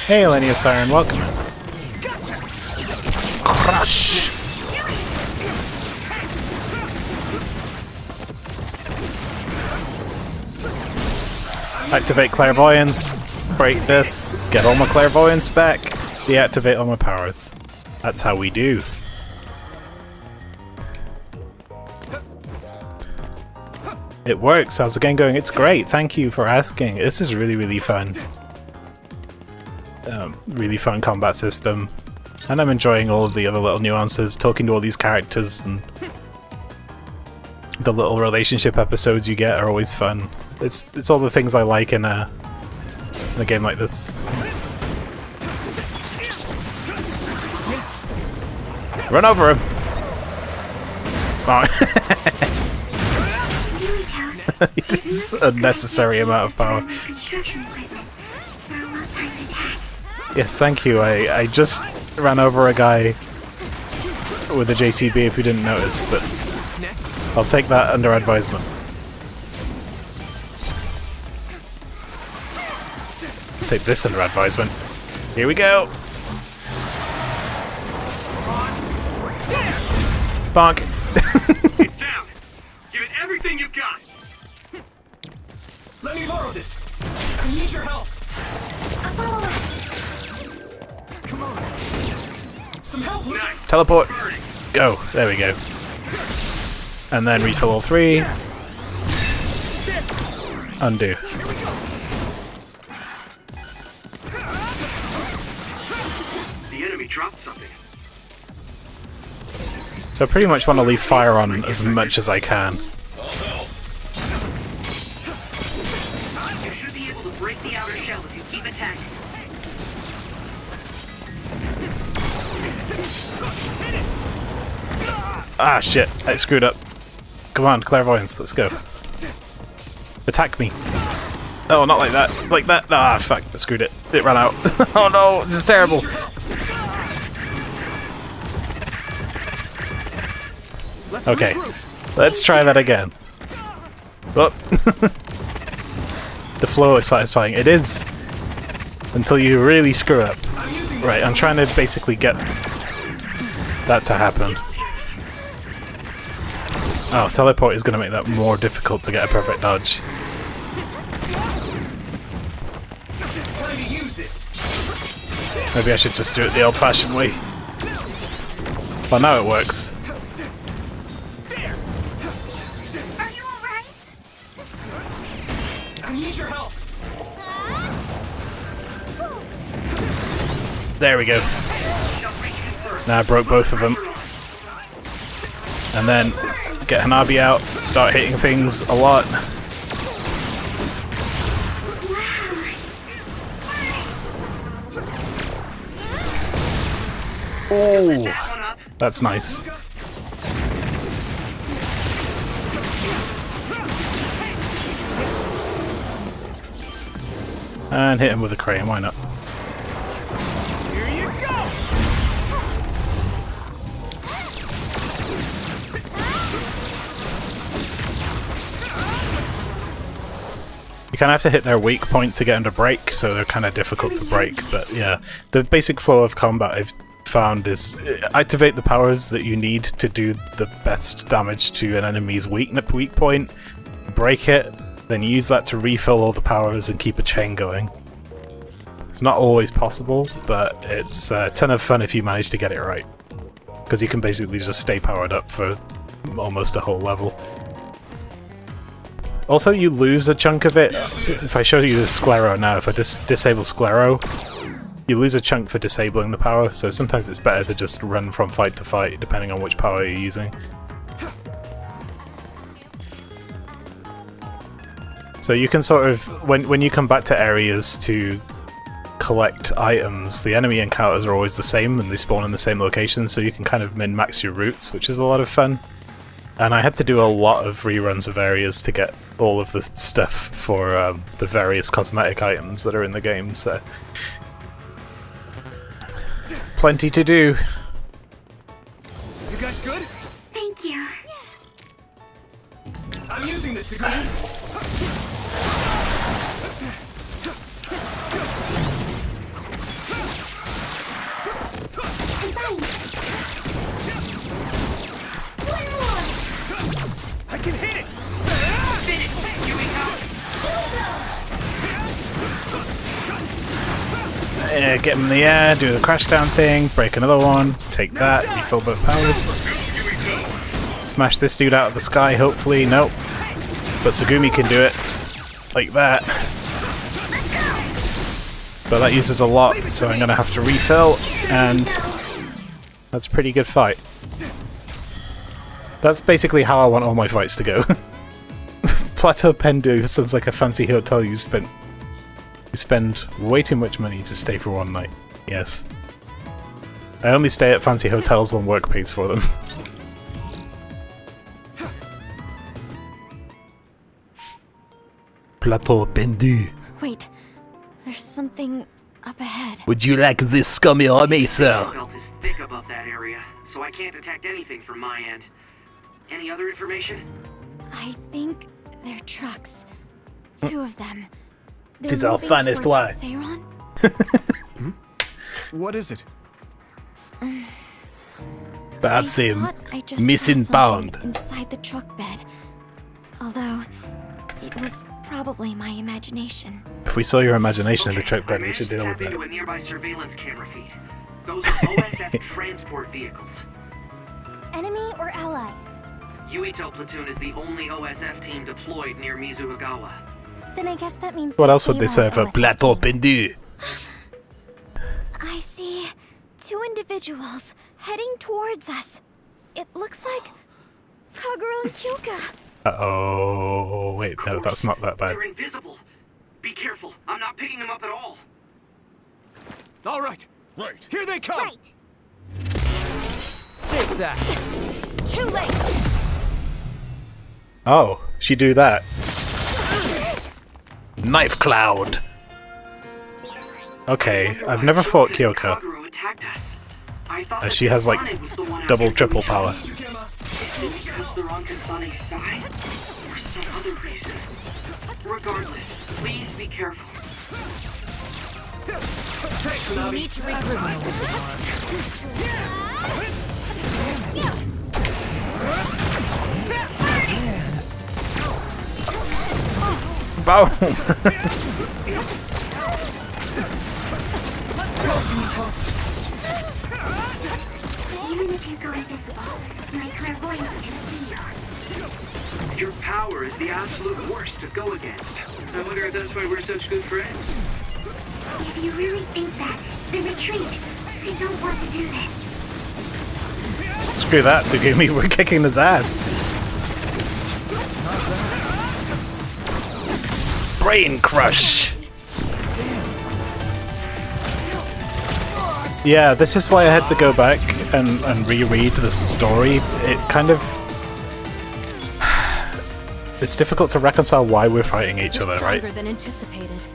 A: Hey, Elenia Siren, welcome in. Crush! Activate clairvoyance, break this, get all my clairvoyance back, deactivate all my powers. That's how we do. It works. How's the game going? It's great. Thank you for asking. This is really, really fun. Really fun combat system. And I'm enjoying all of the other little nuances, talking to all these characters, and the little relationship episodes you get are always fun. It's all the things I like in a game like this. Run over him! Oh. It's a unnecessary amount of power. Yes, thank you. I just ran over a guy with a JCB if you didn't notice, but I'll take that under advisement. I'll take this under advisement. Here we go! Bonk!
H: Get down! Give it everything you've got!
G: Let me borrow this! I need your help! Come on! Some help!
H: Nice!
A: Teleport! Go! There we go. And then refill all three. Undo.
D: The enemy dropped something.
A: So I pretty much want to leave fire on as much as I can.
D: You should be able to break the outer shell if you keep attacking.
A: Ah, shit. I screwed up. Come on, clairvoyance. Let's go. Attack me. Oh, not like that. Like that. Ah, fuck. I screwed it. It ran out. Oh no, this is terrible. Okay. Let's try that again. Oh. The flow is satisfying. It is. Until you really screw up. Right, I'm trying to basically get that to happen. Oh, teleport is going to make that more difficult to get a perfect dodge. Maybe I should just do it the old-fashioned way. Well, now it works.
B: Are you alright?
G: I need your help!
A: There we go. Now I broke both of them. And then get Hanabi out, start hitting things a lot. Oh, that's nice. And hit him with a crane, why not?
G: Here you go!
A: You kind of have to hit their weak point to get them to break, so they're kind of difficult to break, but yeah. The basic flow of combat I've found is activate the powers that you need to do the best damage to an enemy's weak point, break it, then use that to refill all the powers and keep a chain going. It's not always possible, but it's a ton of fun if you manage to get it right. Because you can basically just stay powered up for almost a whole level. Also, you lose a chunk of it. If I show you the Sclero now, if I disable Sclero, you lose a chunk for disabling the power, so sometimes it's better to just run from fight to fight, depending on which power you're using. So you can sort of, when you come back to areas to collect items, the enemy encounters are always the same and they spawn in the same location, so you can kind of min-max your routes, which is a lot of fun. And I had to do a lot of reruns of areas to get all of the stuff for the various cosmetic items that are in the game, so... Plenty to do.
G: You guys good?
B: Thank you.
G: I'm using this to go in.
B: I
G: can hit it!
A: Yeah, get him in the air, do the crash down thing, break another one, take that, refill both powers. Smash this dude out of the sky, hopefully. Nope. But Tsugumi can do it. Like that. But that uses a lot, so I'm gonna have to refill, and that's a pretty good fight. That's basically how I want all my fights to go. Plateau Pendu sounds like a fancy hotel you spend way too much money to stay for one night. Yes. I only stay at fancy hotels when work pays for them. Plateau Pendu.
B: Wait, there's something up ahead.
A: Would you like this scummy army, sir?
D: The belt is thick above that area, so I can't detect anything from my end. Any other information?
B: I think they're trucks. 2 of them. They're
A: Tis our
B: moving
A: finest
B: towards
A: wine.
B: Seiron?
G: What is it?
A: That's
B: I
A: him.
B: thought I just saw
A: Missing
B: something
A: bound.
B: inside the truck bed. Although, it was probably my imagination.
A: If we saw your imagination in the truck
D: I
A: bed, we
D: managed
A: should
D: to
A: deal
D: tap
A: with
D: into
A: it.
D: a nearby surveillance camera feed. Those are OSF transport vehicles.
B: Enemy or ally?
D: Yuito platoon is the only OSF team deployed near Mizuhagawa.
B: Then I guess that means
A: What
B: they're
A: else would they say
B: Seiron's
A: for
B: OSF
A: Plateau
B: team.
A: Pendu?
B: I see 2 individuals heading towards us. It looks like Kagura and Kyoka.
A: Uh-oh, wait, no, that's not that bad.
D: They're invisible. Be careful. I'm not picking them up at all.
G: All right.
H: Right.
G: Here they come.
B: Right.
E: Take that.
B: Too late.
A: Oh, she do that. Knife cloud! Okay, I've never fought Kyoka.
D: Kagura attacked us. I thought
A: She has like
D: Kasane was the one
A: double,
D: after
A: triple
D: Yuito.
A: power.
D: Is it because they're on Kasane's side? Or some other reason? Regardless, please be careful.
E: We need to regroup.
A: Boom!
B: Even if you go invisible, my clairvoyance can see you.
D: Your power is the absolute worst to go against. I wonder if that's why we're such good friends.
B: If you really think that, then retreat. I don't want to do this.
A: Screw that, Tsugumi, we're kicking his ass. Brain crush! Yeah, this is why I had to go back and reread the story. It kind of... It's difficult to reconcile why we're fighting each other, right?
B: Than anticipated.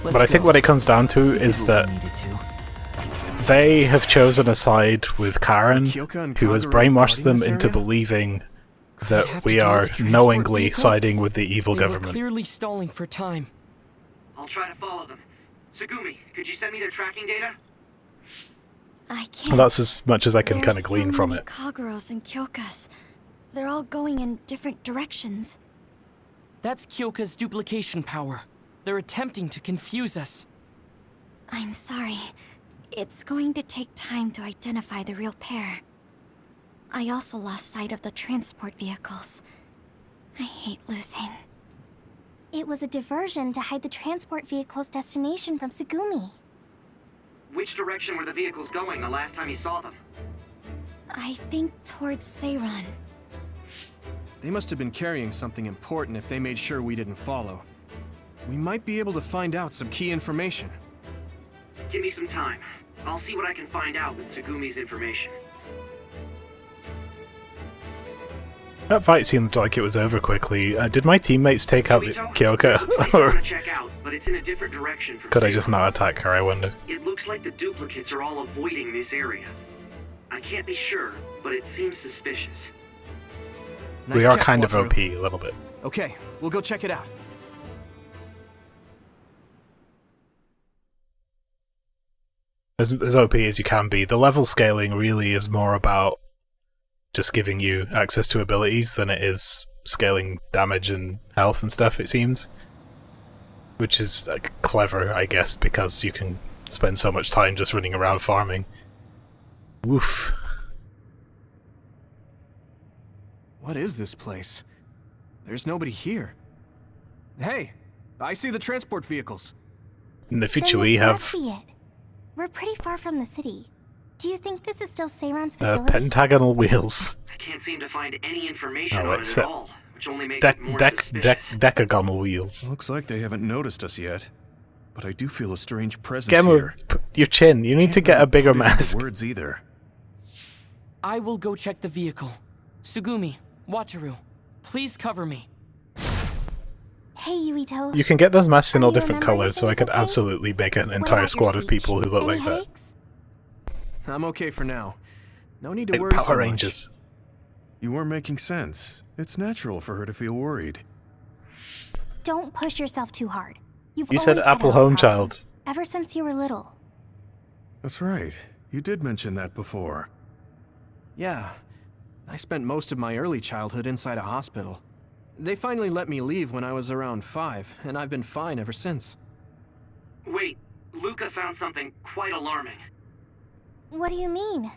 A: But I think what it comes down to is that they have chosen a side with Karen, who has brainwashed them into believing that we are knowingly siding with the evil
E: They were
A: government.
E: clearly stalling for time.
D: I'll try to follow them. Tsugumi, could you send me their tracking data?
B: I can't.
A: And that's as much as I can
B: There's
A: kind of glean
B: so
A: from
B: many
A: it.
B: Kaguros and Kyokas. They're all going in different directions.
E: That's Kyoka's duplication power. They're attempting to confuse us.
B: I'm sorry. It's going to take time to identify the real pair. I also lost sight of the transport vehicles. I hate losing. It was a diversion to hide the transport vehicle's destination from Tsugumi.
D: Which direction were the vehicles going the last time you saw them?
B: I think towards Seiran.
G: They must have been carrying something important if they made sure we didn't follow. We might be able to find out some key information.
D: Give me some time. I'll see what I can find out with Tsugumi's information.
A: That fight seemed like it was over quickly. Did my teammates take out the Kyoka? Or
D: Check out, but it's in a different direction from
A: could I just not attack her, I wonder?
D: It looks like the duplicates are all avoiding this area. I can't be sure, but it seems suspicious.
A: We are kind of OP a little bit.
G: Okay, we'll go check it out.
A: As OP as you can be, the level scaling really is more about just giving you access to abilities than it is scaling damage and health and stuff, it seems. Which is clever, I guess, because you can spend so much time just running around farming. Woof.
G: What is this place? There's nobody here. Hey, I see the transport vehicles.
A: In the future
B: Then
A: we
B: this
A: have
B: must be it. We're pretty far from the city. Do you think this is still Seiran's facility?
A: pentagonal wheels.
D: I can't seem to find any information
A: Oh,
D: on it
A: it's
D: at all, which only makes it more suspicious.
A: Decagonal wheels.
C: Looks like they haven't noticed us yet, but I do feel a strange presence
A: Gemma,
C: here.
A: your chin. You need to get a bigger mask.
C: Words either.
E: I will go check the vehicle. Tsugumi, Wataru, please cover me.
B: Hey, Yuito.
A: You can get those masks in
B: Are
A: all
B: you
A: different
B: remembering
A: colors, so I
B: things
A: could
B: okay?
A: absolutely make an
B: What
A: entire
B: about your
A: squad of
B: speech?
A: people who look
B: Any
A: like that.
B: headaches?
G: I'm okay for now. No need to
A: Like
G: worry so
A: Power
G: much.
A: Rangers.
C: You are making sense. It's natural for her to feel worried.
B: Don't push yourself too hard. You've
A: You said
B: always had
A: Apple
B: health
A: Home
B: problems,
A: Child.
B: ever since you were little.
C: That's right. You did mention that before.
G: Yeah, I spent most of my early childhood inside a hospital. They finally let me leave when I was around 5, and I've been fine ever since.
D: Wait, Luca found something quite alarming.
B: What do you mean?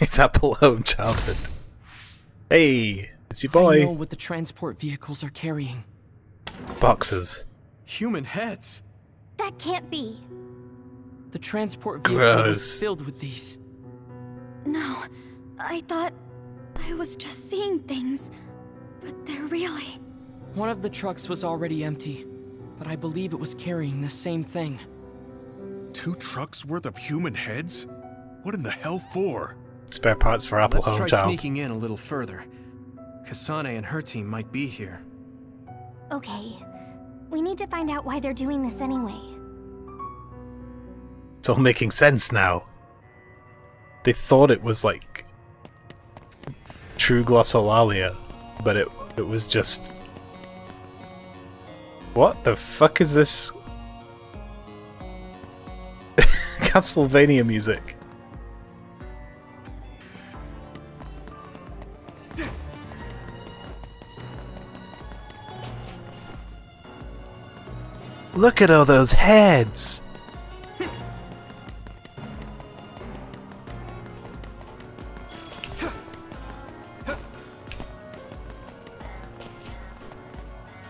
A: It's Apple Home Childhood. Hey, it's your
E: I know
A: boy.
E: what the transport vehicles are carrying.
A: Boxes.
G: Human heads!
B: That can't be.
E: The transport vehicle
A: Gross.
E: was filled with these.
B: No, I thought I was just seeing things, but they're really...
E: One of the trucks was already empty, but I believe it was carrying the same thing.
C: 2 trucks worth of human heads? What in the hell for?
A: Spare parts for Apple
G: Let's
A: Home
G: try
A: Child.
G: sneaking in a little further. Kasane and her team might be here.
B: Okay, we need to find out why they're doing this anyway.
A: It's all making sense now. They thought it was like true glossolalia, but it was just... What the fuck is this? Castlevania music. Look at all those heads!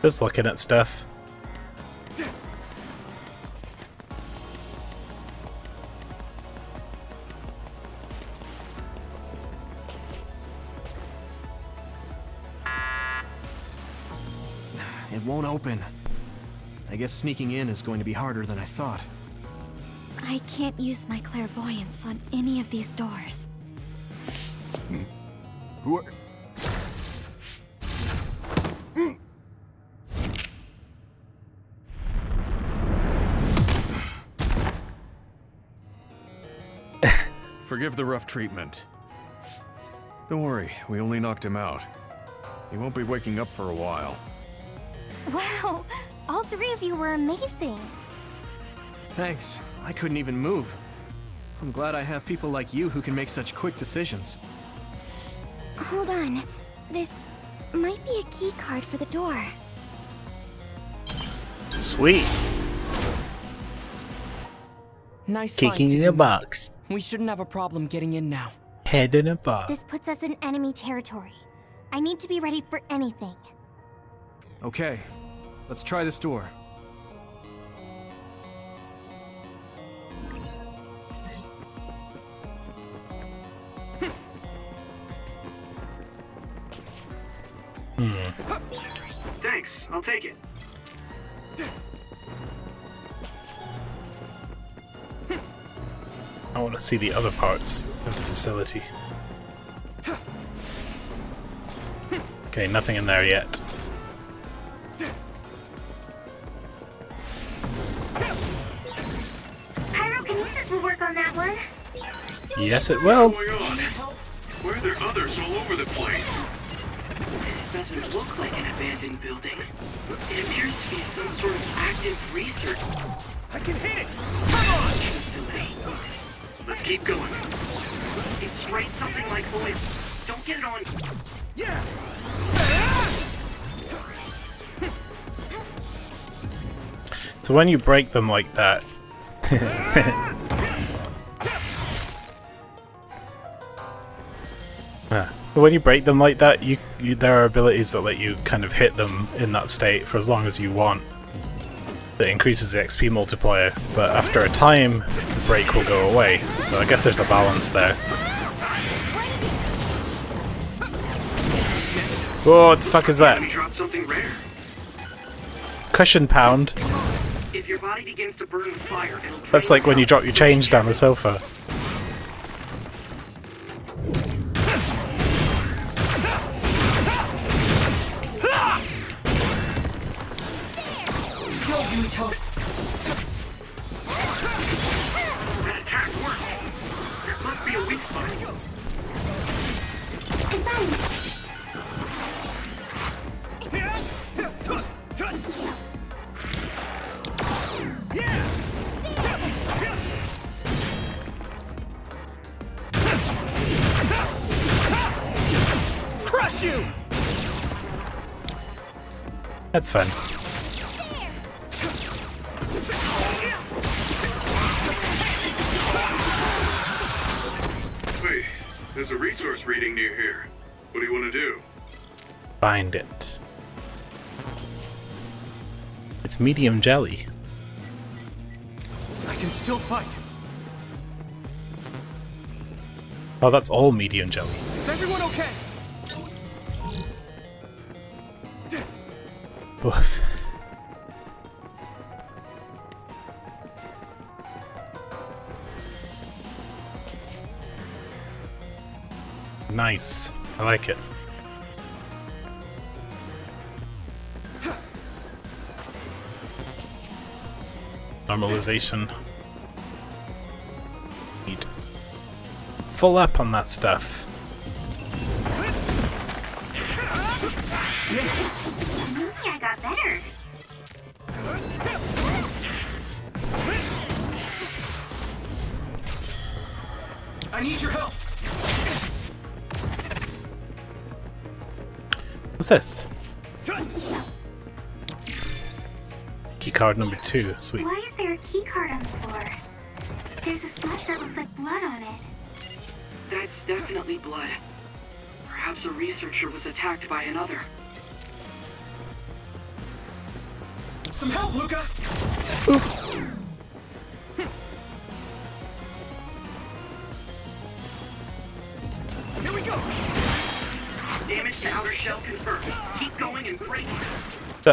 A: Just looking at stuff.
G: It won't open. I guess sneaking in is going to be harder than I thought.
B: I can't use my clairvoyance on any of these doors.
C: Who are... Forgive the rough treatment. Don't worry, we only knocked him out. He won't be waking up for a while.
B: Wow, all 3 of you were amazing.
G: Thanks. I couldn't even move. I'm glad I have people like you who can make such quick decisions.
B: Hold on, this might be a key card for the door.
A: Sweet.
E: Nice
A: Kicking
E: find,
A: in a
E: Tsugumi.
A: box.
E: We shouldn't have a problem getting in now.
A: Head in a box.
B: This puts us in enemy territory. I need to be ready for anything.
G: Okay, let's try this door.
D: Thanks, I'll take it.
A: I want to see the other parts of the facility. Okay, nothing in there yet.
B: Pyrokinesis will work on that one.
A: Yes, it will.
H: What's going on? Why are there others all over the place?
D: This doesn't look like an abandoned building. It appears to be some sort of active research
G: I can hit it!
D: facility. Let's keep going. It's right something like oil. Don't get it on.
G: Yeah!
A: So when you break them like that... when you break them like that, there are abilities that let you kind of hit them in that state for as long as you want. That increases the XP multiplier, but after a time, the break will go away. So I guess there's a balance there. Whoa, what the fuck is that?
D: We dropped something rare.
A: Cushion pound.
D: If your body begins to burn with fire, it'll
A: That's like when you drop your change down the sofa.
D: That attack worked. There must be a weak spot.
G: Crush you!
A: That's fun.
H: Wait, there's a resource reading near here. What do you want to do?
A: Find it. It's medium jelly.
G: I can still fight.
A: Oh, that's all medium jelly.
G: Is everyone okay?
A: Woof. Nice. I like it. Normalization. Need full up on that stuff.
B: Maybe I got better.
G: I need your help.
A: What's this? Keycard number 2. Sweet.
B: Why is there a key card on the floor? There's a smudge that looks like blood on it.
D: That's definitely blood. Perhaps a researcher was attacked by another.
G: Some help, Luca! Here we go!
D: Damage to outer shell confirmed. Keep going and break.
A: The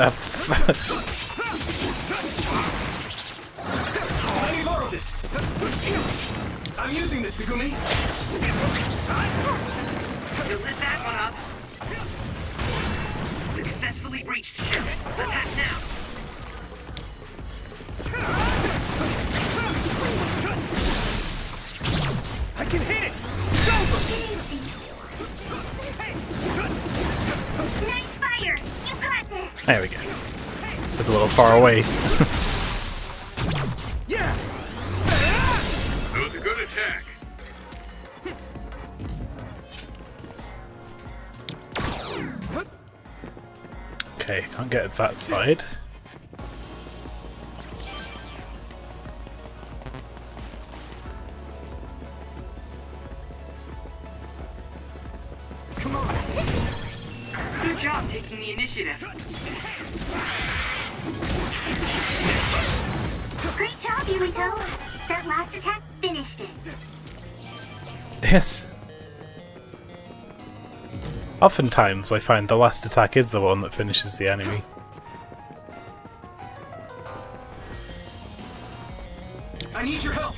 G: Let me borrow this! I'm using this, Segumi!
D: You lit that one up. Successfully breached ship. Attack now.
G: I can hit it!
B: Nice fire! You got this!
A: There we go. It's a little far away.
G: Yeah!
H: That was a good attack.
A: Okay, can't get to that side.
G: Come on!
D: Good job taking the initiative.
B: Great job, Yuito! That last attack finished it.
A: Yes. Oftentimes, I find the last attack is the one that finishes the enemy.
G: I need your help.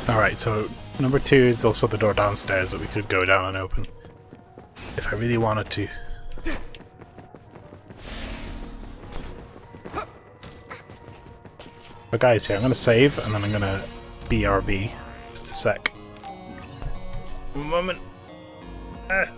A: Alright, so number 2 is also the door downstairs that we could go down and open. If I really wanted to. But guys, here, I'm gonna save and then I'm gonna BRB. Just a sec. One moment. Ah.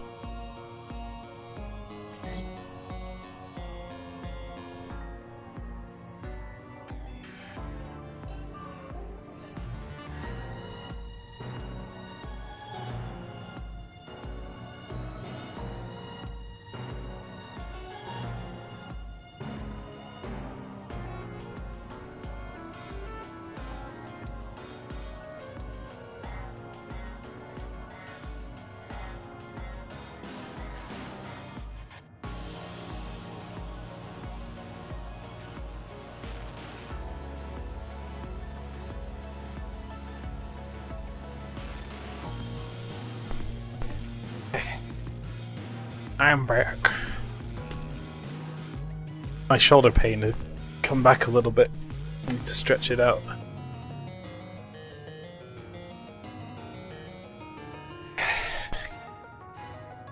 A: I'm back. My shoulder pain has come back a little bit. I need to stretch it out.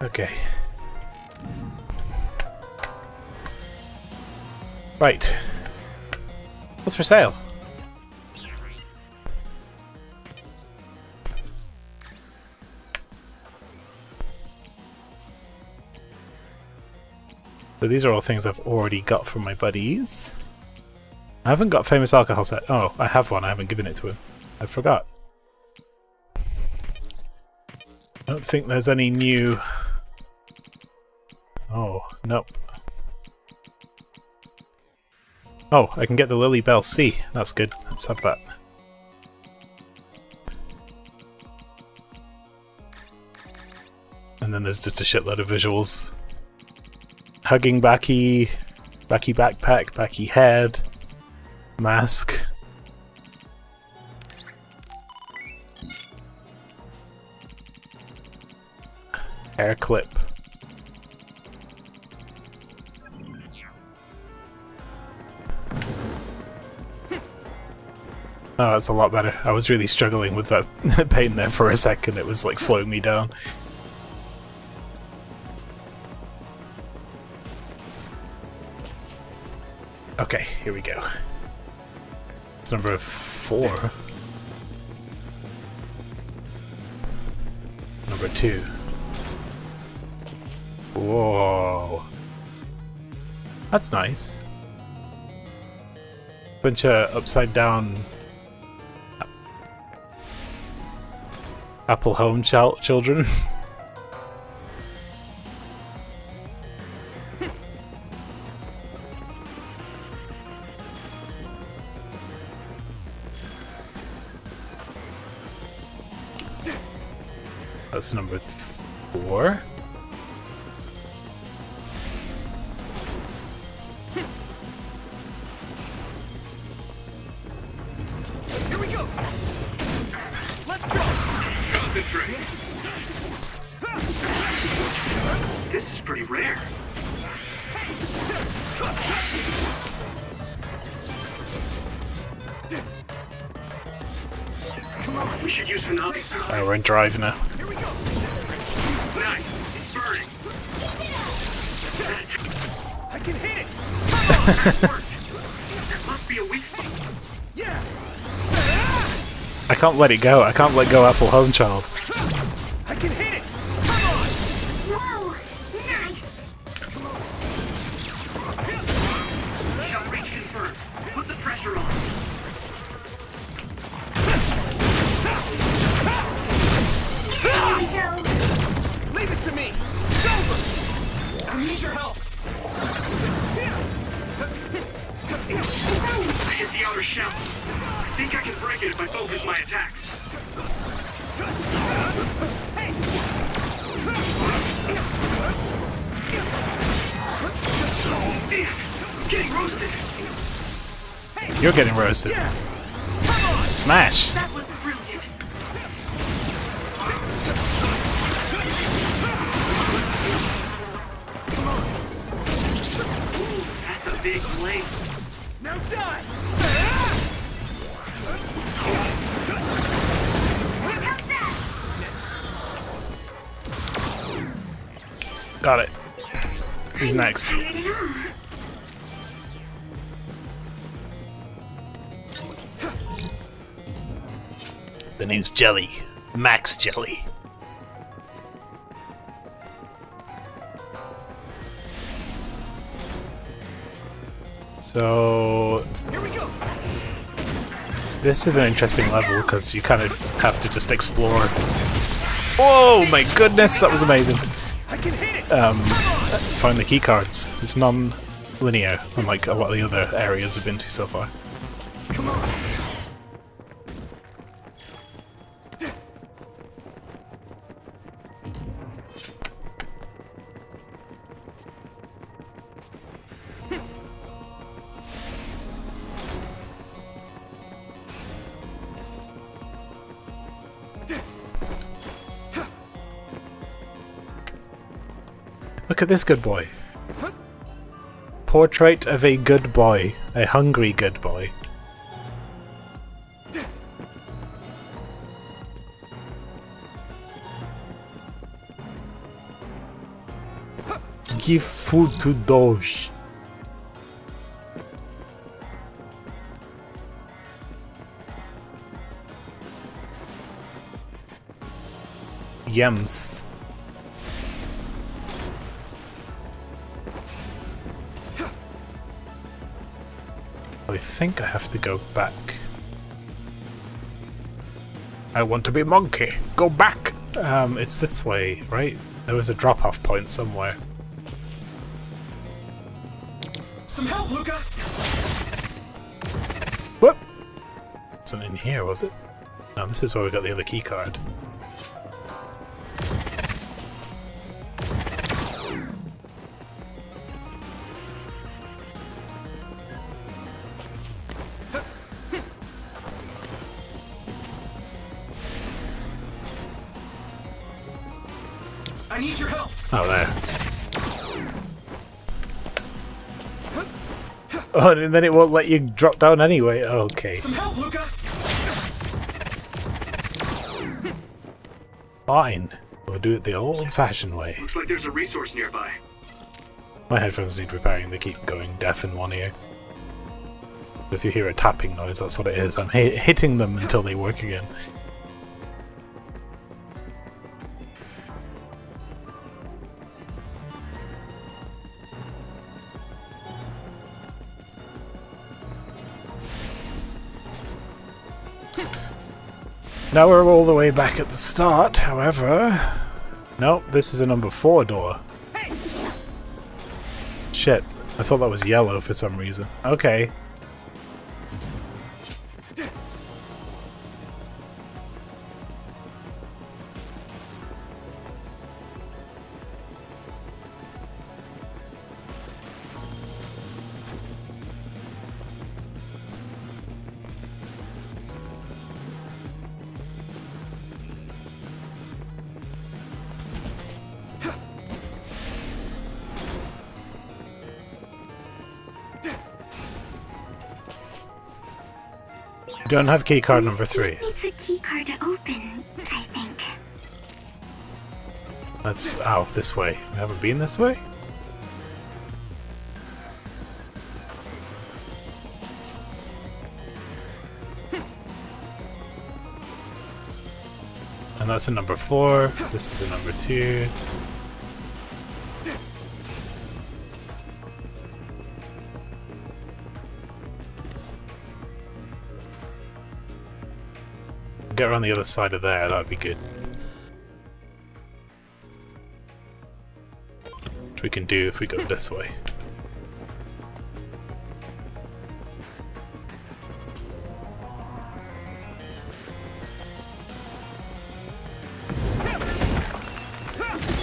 A: Okay. Right. What's for sale? So these are all things I've already got from my buddies. I haven't got famous alcohol set. Oh, I have one. I haven't given it to him. I forgot. I don't think there's any new... Oh, nope. Oh, I can get the Lily Bell C. That's good. Let's have that. And then there's just a shitload of visuals. Hugging Baki, Baki backpack, Baki head, mask. Hair clip. Oh, that's a lot better. I was really struggling with that pain there for a second. It was like slowing me down. Okay, here we go. It's number 4. Number 2. Whoa. That's nice. Bunch of upside down Apple Home children. That's number 4.
G: Here we go. Let's go.
H: Concentrate.
D: This is pretty rare.
G: Come on.
D: We should use another.
A: Oh, we're in drive now.
G: Here we go.
D: Nice. It's burning.
G: I can hit it.
D: That worked. There must be a weak spot.
G: Yeah.
A: I can't let it go. I can't let go Apple Home Child.
G: I can hit it. Come on.
B: Whoa! Nice!
D: Shell reach confirmed. Put the pressure on.
G: Leave it to me. It's over. I need your help.
D: I hit the outer shell. I think I can break it if I focus my attacks.
A: You're getting roasted. Smash!
D: That was brilliant. That's a big blade.
G: Now die!
A: Got it. Who's next? The name's Jelly. Max Jelly. So
G: Here we go!
A: this is an interesting level because you kind of have to just explore. Oh my goodness, that was amazing.
G: I can hit it!
A: Find the key cards. It's non-linear, unlike a lot of the other areas we've been to so far.
G: Come on!
A: Look at this good boy. Portrait of a good boy. A hungry good boy. Give food to Doge. Yems. I think I have to go back. I want to be monkey. Go back! It's this way, right? There was a drop-off point somewhere.
G: Some help, Luca!
A: Whoop! Wasn't in here, was it? No, this is where we got the other key card.
G: I need your help!
A: Oh, there. Oh, and then it won't let you drop down anyway. Okay.
G: Some help, Luca!
A: Fine. We'll do it the old-fashioned way.
H: Looks like there's a resource nearby.
A: My headphones need repairing. They keep going deaf in one ear. So if you hear a tapping noise, that's what it is. I'm hitting them until they work again. Now we're all the way back at the start, however... Nope, this is a number 4 door. Shit, I thought that was yellow for some reason. Okay. You don't have keycard number 3.
B: It's a key card to open, I think.
A: That's out this way. We haven't been this way? And that's a number 4. This is a number 2. Get around the other side of there, that would be good. Which we can do if we go this way.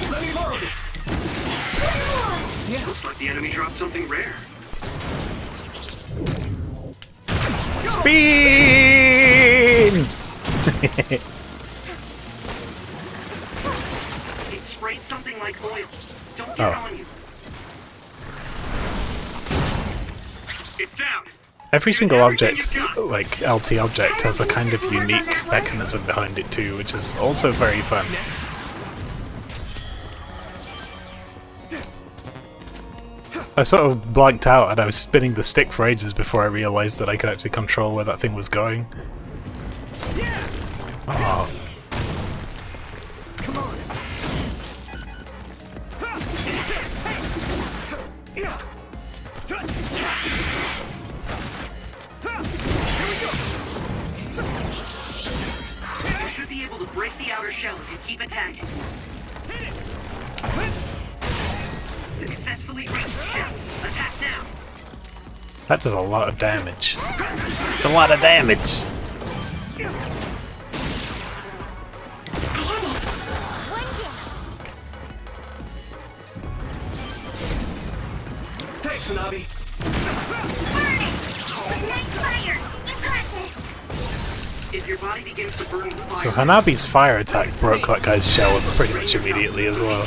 G: Let me borrow this!
D: Looks like the enemy dropped something rare.
A: Spin!
D: It sprayed something like oil. Don't get it on you.
H: It's down.
A: Every single object, like LT object, has a kind of unique mechanism behind it too, which is also very fun. I sort of blanked out and I was spinning the stick for ages before I realised that I could actually control where that thing was going. Oh.
G: Come on.
D: You should be able to break the outer shell if you keep attacking. Successfully reached the shell. Attack now.
A: That does a lot of damage. It's a lot of damage.
G: Thanks, Hanabi.
D: If your body begins to burn with fire,
A: So Hanabi's fire attack broke that guy's shell pretty much immediately as well.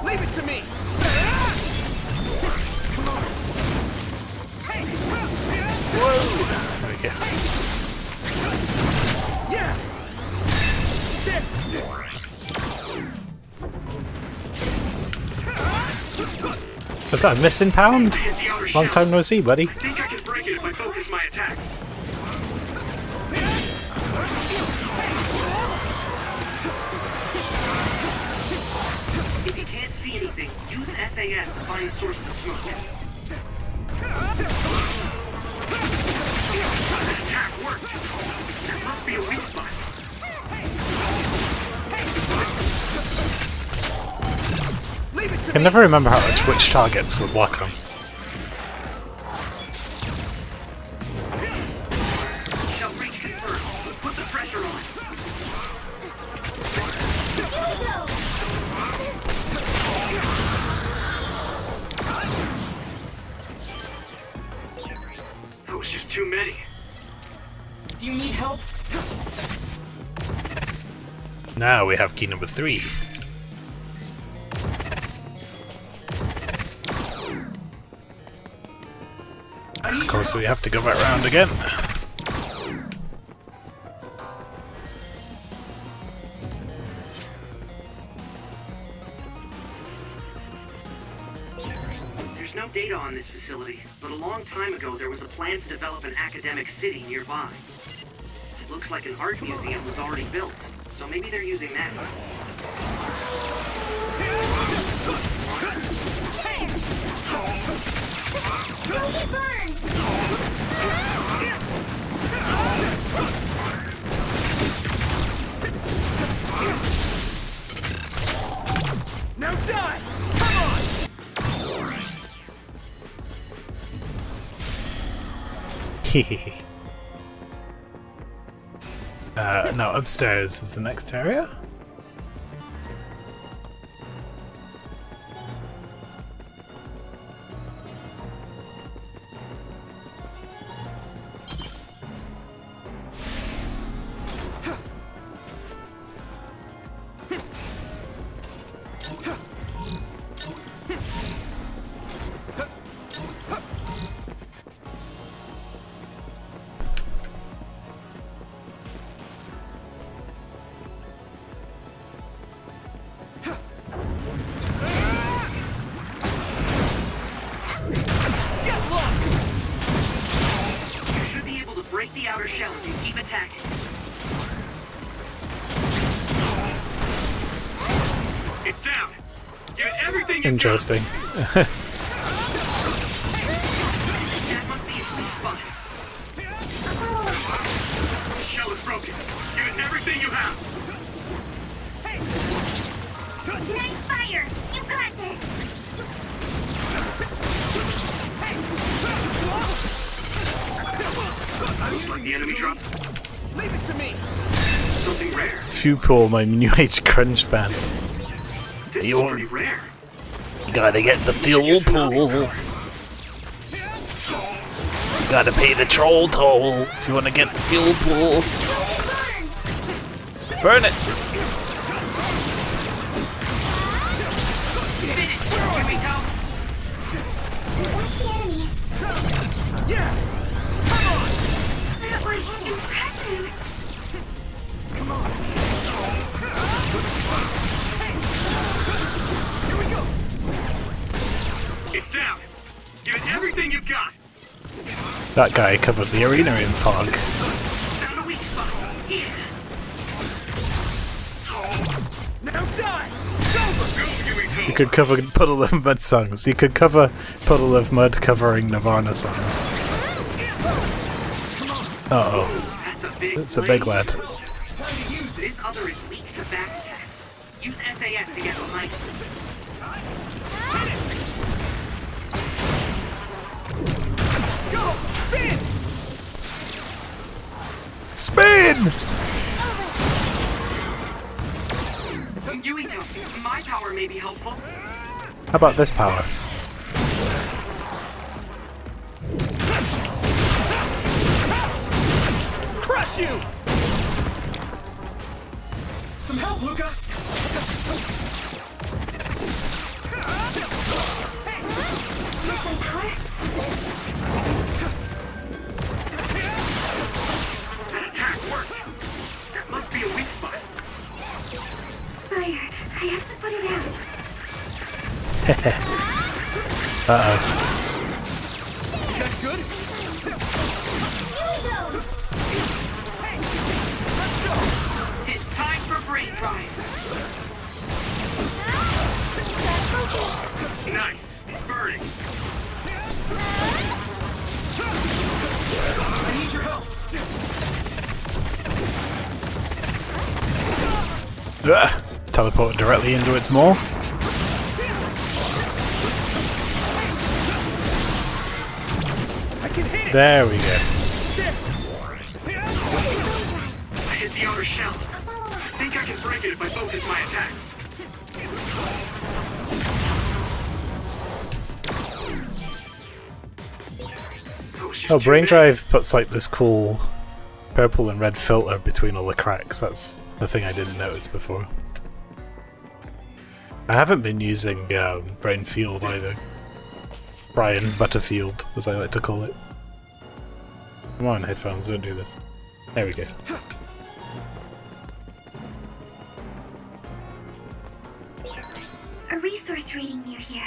G: Leave it to me.
A: Whoa! There we go.
G: Yeah.
A: Was that a missing pound?
D: hit the outer
A: Long
D: shell.
A: time no see, buddy.
D: I think I can break it if I focus my attacks. If you can't see anything, use SAS to find the source of the smoke. That attack worked. There must be a weak spot.
A: I can never remember how much which targets would lock on.
D: Shall reach confirmed. Put the pressure on. That was just too many.
E: Do you need help?
A: Now we have key number 3. Of course, we have to go back round again.
D: There's no data on this facility, but a long time ago there was a plan to develop an academic city nearby. It looks like an art museum was already built, so maybe they're using that.
G: Now die. Come on.
A: Now upstairs is the next area.
D: You should be able to break the outer shell if you keep attacking.
H: It's down. Give it everything you got.
A: Interesting.
D: That must be its weak spot.
H: The shell is broken. Give it everything you have.
B: Nice fire! You got this!
G: I
H: Looks like the enemy dropped.
G: Leave it to me.
H: Something rare.
A: Few pull my new age cringe band.
H: This is pretty rare.
A: You gotta get the fuel pool. You gotta pay the troll toll if you wanna get the fuel pool. Burn it!
B: Watch the enemy.
G: Yeah. Come on.
B: That one impressive.
G: Come on. Here we go.
H: It's down. Give it everything you've got.
A: That guy covered the arena in fog.
H: Found a weak spot. Yeah.
G: Now die.
H: Go, Yuito.
A: You could cover Puddle of Mud songs. You could cover Puddle of Mud covering Nirvana songs. Uh-oh. It's a big lad.
D: This other is weak to back attacks. Use SAS to get behind it.
G: Go.
A: Spin!
G: Spin.
D: Yuito, my power may be helpful.
A: How about this power?
G: Crush you. Some help, Luca.
B: Some power?
D: That attack worked. That must be a weak spot.
B: Fire. I have to put it out.
A: Uh-oh.
G: That's good.
D: It's time for brain drive.
H: Nice. It's burning.
G: I need your help.
A: Teleport directly into its maw.
G: I can hit it.
A: There we go.
D: I hit the outer shell. I think I can break it if I focus my attacks.
A: Oh, Brain Drive puts like this cool purple and red filter between all the cracks. That's the thing I didn't notice before. I haven't been using Brain Field either. Brian Butterfield, as I like to call it. Come on, headphones, don't do this. There we go.
B: A resource reading near here.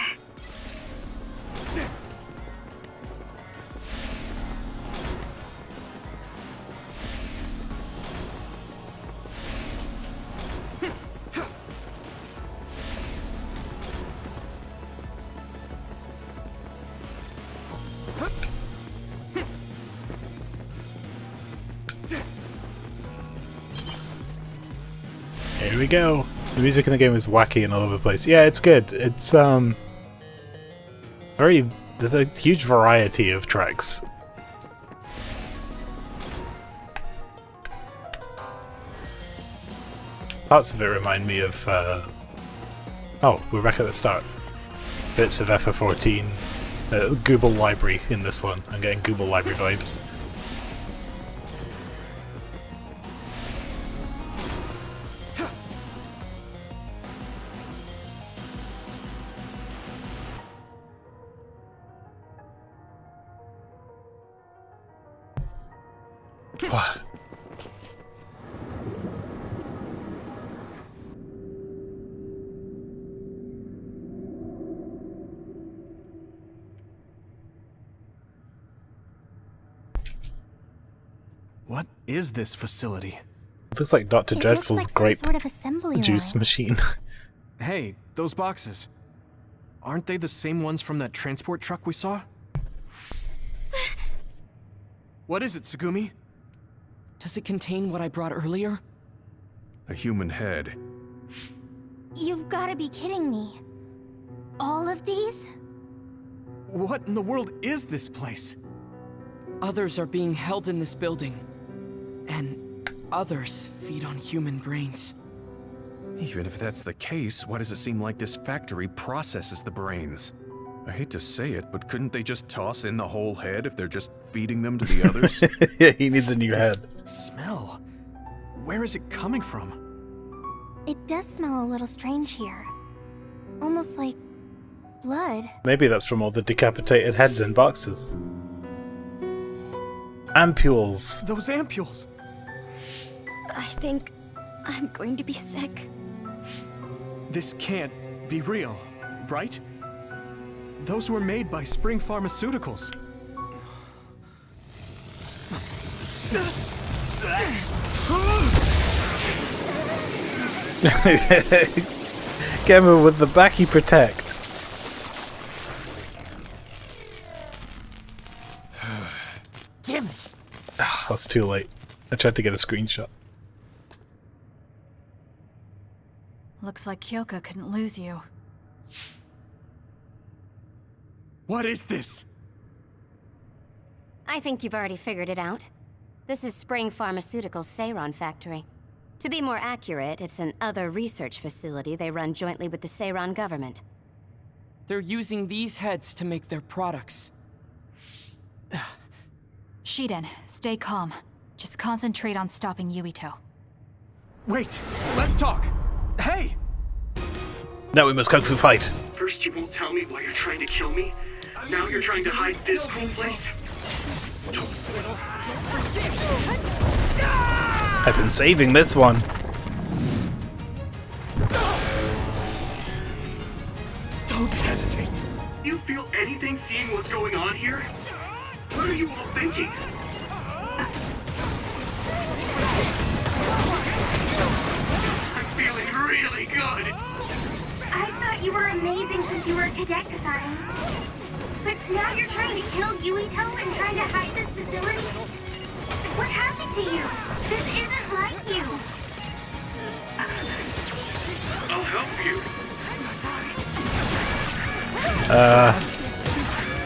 A: Here we go. The music in the game is wacky and all over the place. Yeah, it's good. It's very. There's a huge variety of tracks. Parts of it remind me of. Oh, we're back at the start. Bits of FF14. Google Library in this one. I'm getting Google Library vibes.
G: What is this facility?
A: It looks like Dr. Dreadful's
B: looks like
A: grape
B: some sort of assembly
A: juice
B: line.
A: machine.
G: Hey, those boxes. Aren't they the same ones from that transport truck we saw? What is it, Tsugumi?
E: Does it contain what I brought earlier?
C: A human head.
B: You've got to be kidding me. All of these?
G: What in the world is this place?
E: Others are being held in this building. And others feed on human brains.
C: Even if that's the case, why does it seem like this factory processes the brains? I hate to say it, but couldn't they just toss in the whole head if they're just feeding them to the others?
A: Yeah, he needs a new head.
G: Smell. Where is it coming from?
B: It does smell a little strange here. Almost like blood.
A: Maybe that's from all the decapitated heads in boxes. Ampules.
G: Those ampules.
B: I think I'm going to be sick.
G: This can't be real, right? Those were made by Spring Pharmaceuticals.
A: Gemma with the back he protects.
E: Damn it!
A: I was too late. I tried to get a screenshot.
I: Looks like Kyoka couldn't lose you.
G: What is this?
J: I think you've already figured it out. This is Spring Pharmaceuticals' Seiron factory. To be more accurate, it's an other research facility they run jointly with the Seiron government.
E: They're using these heads to make their products.
I: Shiden, stay calm. Just concentrate on stopping Yuito.
G: Wait, let's talk. Hey!
A: Now we must kung fu fight.
H: First you won't tell me why you're trying to kill me. Now you're trying to hide this cool place.
A: I've been saving this one.
G: Don't hesitate.
H: You feel anything seeing what's going on here? What are you all thinking? I'm feeling really good.
B: I thought you were amazing since you were a cadet design. But now you're trying to kill Yuito and trying to hide this facility? What happened to you? This isn't like you.
H: I'll help you.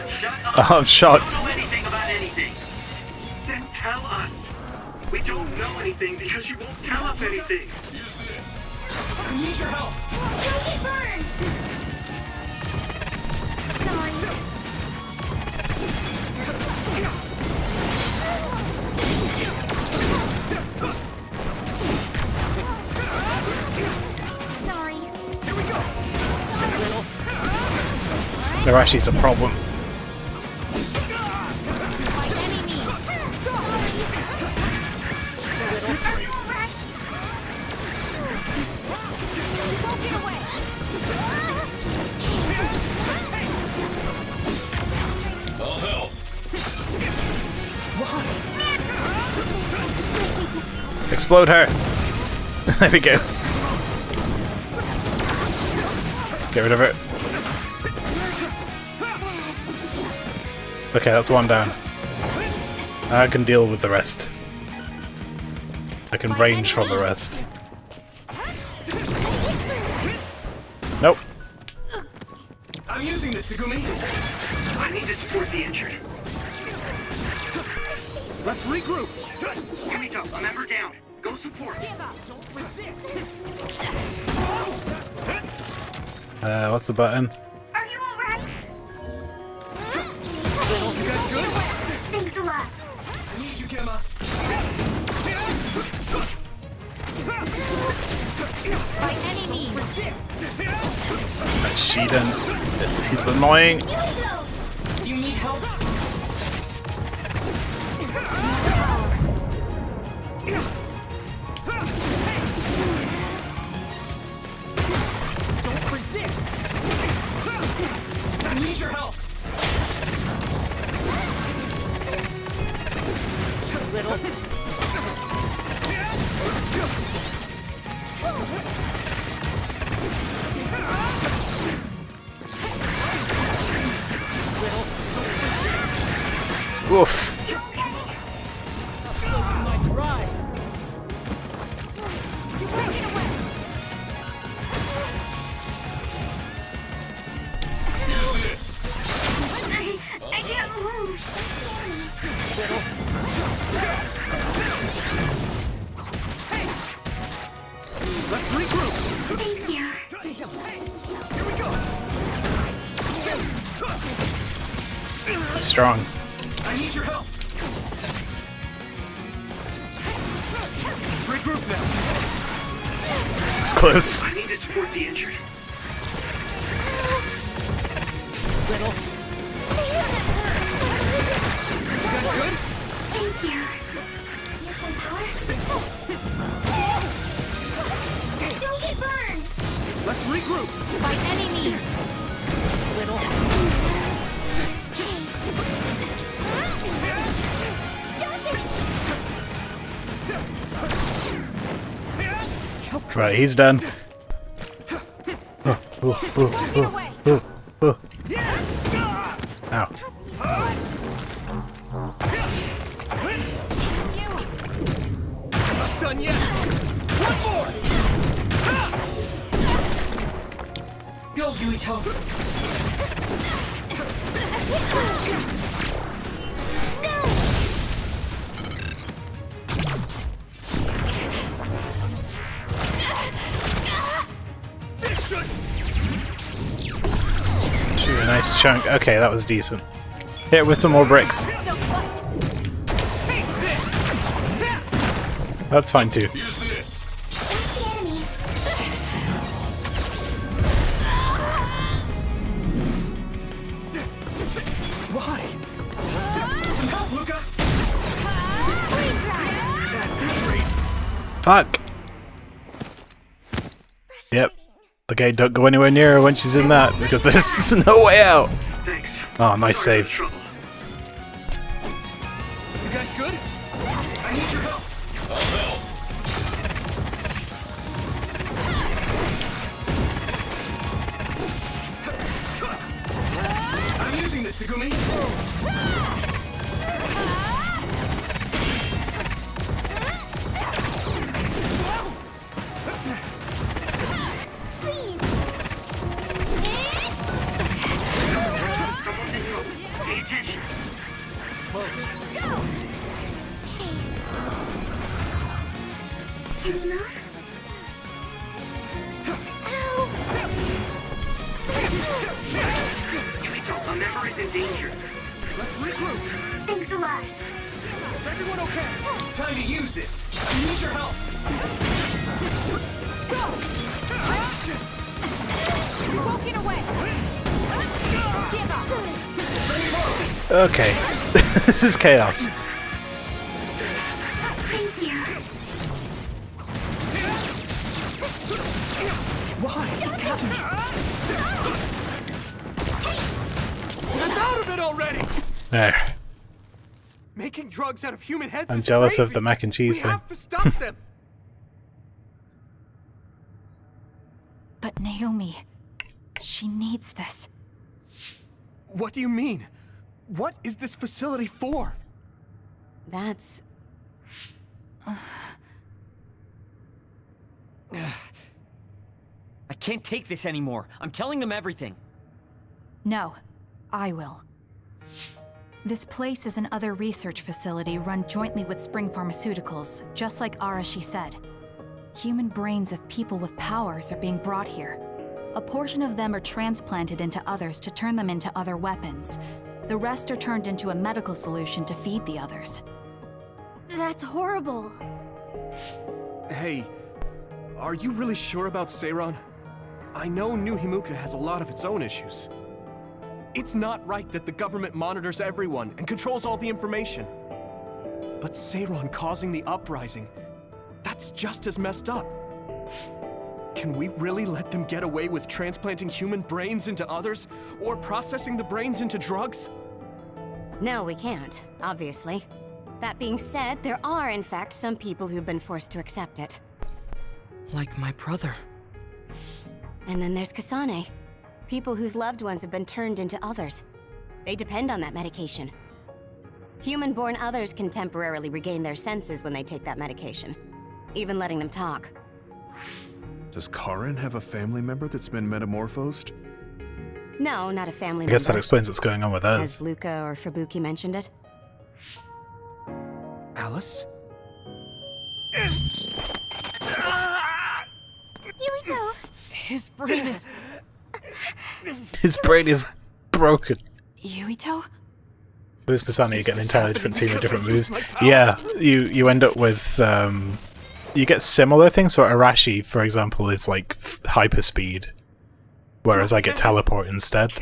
H: Shut up.
A: I'm shocked.
H: You don't know anything about anything. Then tell us. We don't know anything because you won't tell us anything. Use this.
G: I need your help.
B: You'll be burned. Sorry. Sorry.
G: Here we go.
A: Narashi's a problem.
H: I'll help.
A: Explode her. There we go. Get rid of it. Okay, that's one down. I can deal with the rest. I can range from the rest. Nope.
G: I'm using this, Tsugumi.
H: I need to support the injured.
G: Let's regroup.
H: Yuito, a member down. Go support.
A: What's the button?
B: Are you alright?
G: You guys good?
B: Thanks a lot.
G: I need you, Gemma.
I: By any means.
A: Shiden. He's annoying.
E: Do you need help?
G: Don't resist. I need your help. Little.
A: Woof.
E: My drive.
H: Use this.
B: I can't move.
A: Strong.
G: I need your help. Let's regroup now.
A: It's close.
D: I need to support the injured.
E: Little.
G: You guys good?
B: Thank you. Use some power. Don't get burned.
G: Let's regroup.
I: By any means.
E: Little.
A: Right, he's done. Ow.
G: Not done yet. One more.
E: Go, Yuito.
G: This should.
A: Shoot, a nice chunk. Okay, that was decent. Hit it with some more bricks. That's fine too.
H: Use this.
B: There's the enemy.
G: Why? Some help, Luca. At this rate.
A: Fuck. Yep. Okay, don't go anywhere near her when she's in that, because there's no way out.
D: Thanks.
A: Oh, nice
D: Sorry
A: save.
D: about the trouble.
G: You guys good? I need your help. I'm using this, Segumi.
D: Someone's in trouble. Pay attention.
G: It's close.
B: Any more?
D: Yuito, a member is in danger.
G: Let's regroup.
B: Thanks a lot.
G: Is everyone okay? Time to use this. I need your help.
I: You won't get away. Give up.
A: Okay. This is chaos.
B: Thank you.
G: Why? Snap out of it already!
A: There.
G: Making drugs out of human heads
A: I'm
G: is
A: jealous
G: crazy.
A: of the mac and cheese
G: We
A: thing.
G: have to stop them.
I: But Naomi, she needs this.
G: What do you mean? What is this facility for?
J: That's...
E: I can't take this anymore. I'm telling them everything.
I: No, I will. This place is another research facility run jointly with Spring Pharmaceuticals, just like Arashi said. Human brains of people with powers are being brought here. A portion of them are transplanted into others to turn them into other weapons. The rest are turned into a medical solution to feed the others.
B: That's horrible.
G: Hey, are you really sure about Seiron? I know New Himuka has a lot of its own issues. It's not right that the government monitors everyone and controls all the information. But Seiron causing the uprising, that's just as messed up. Can we really let them get away with transplanting human brains into others, or processing the brains into drugs?
J: No, we can't, obviously. That being said, there are, in fact, some people who've been forced to accept it.
E: Like my brother.
J: And then there's Kasane. People whose loved ones have been turned into others. They depend on that medication. Human-born others can temporarily regain their senses when they take that medication, even letting them talk.
C: Does Karin have a family member that's been metamorphosed?
J: No, not a family
A: I guess that
J: member.
A: explains what's going on with us.
J: As Luca or Fubuki mentioned it.
G: Alice?
B: Yuito!
E: His brain is...
A: His brain is broken.
I: Yuito?
A: With Kasane, you get an entirely different team with different moves. Yeah, you end up with you get similar things. So Arashi, for example, is like hyper speed, whereas I get teleport instead.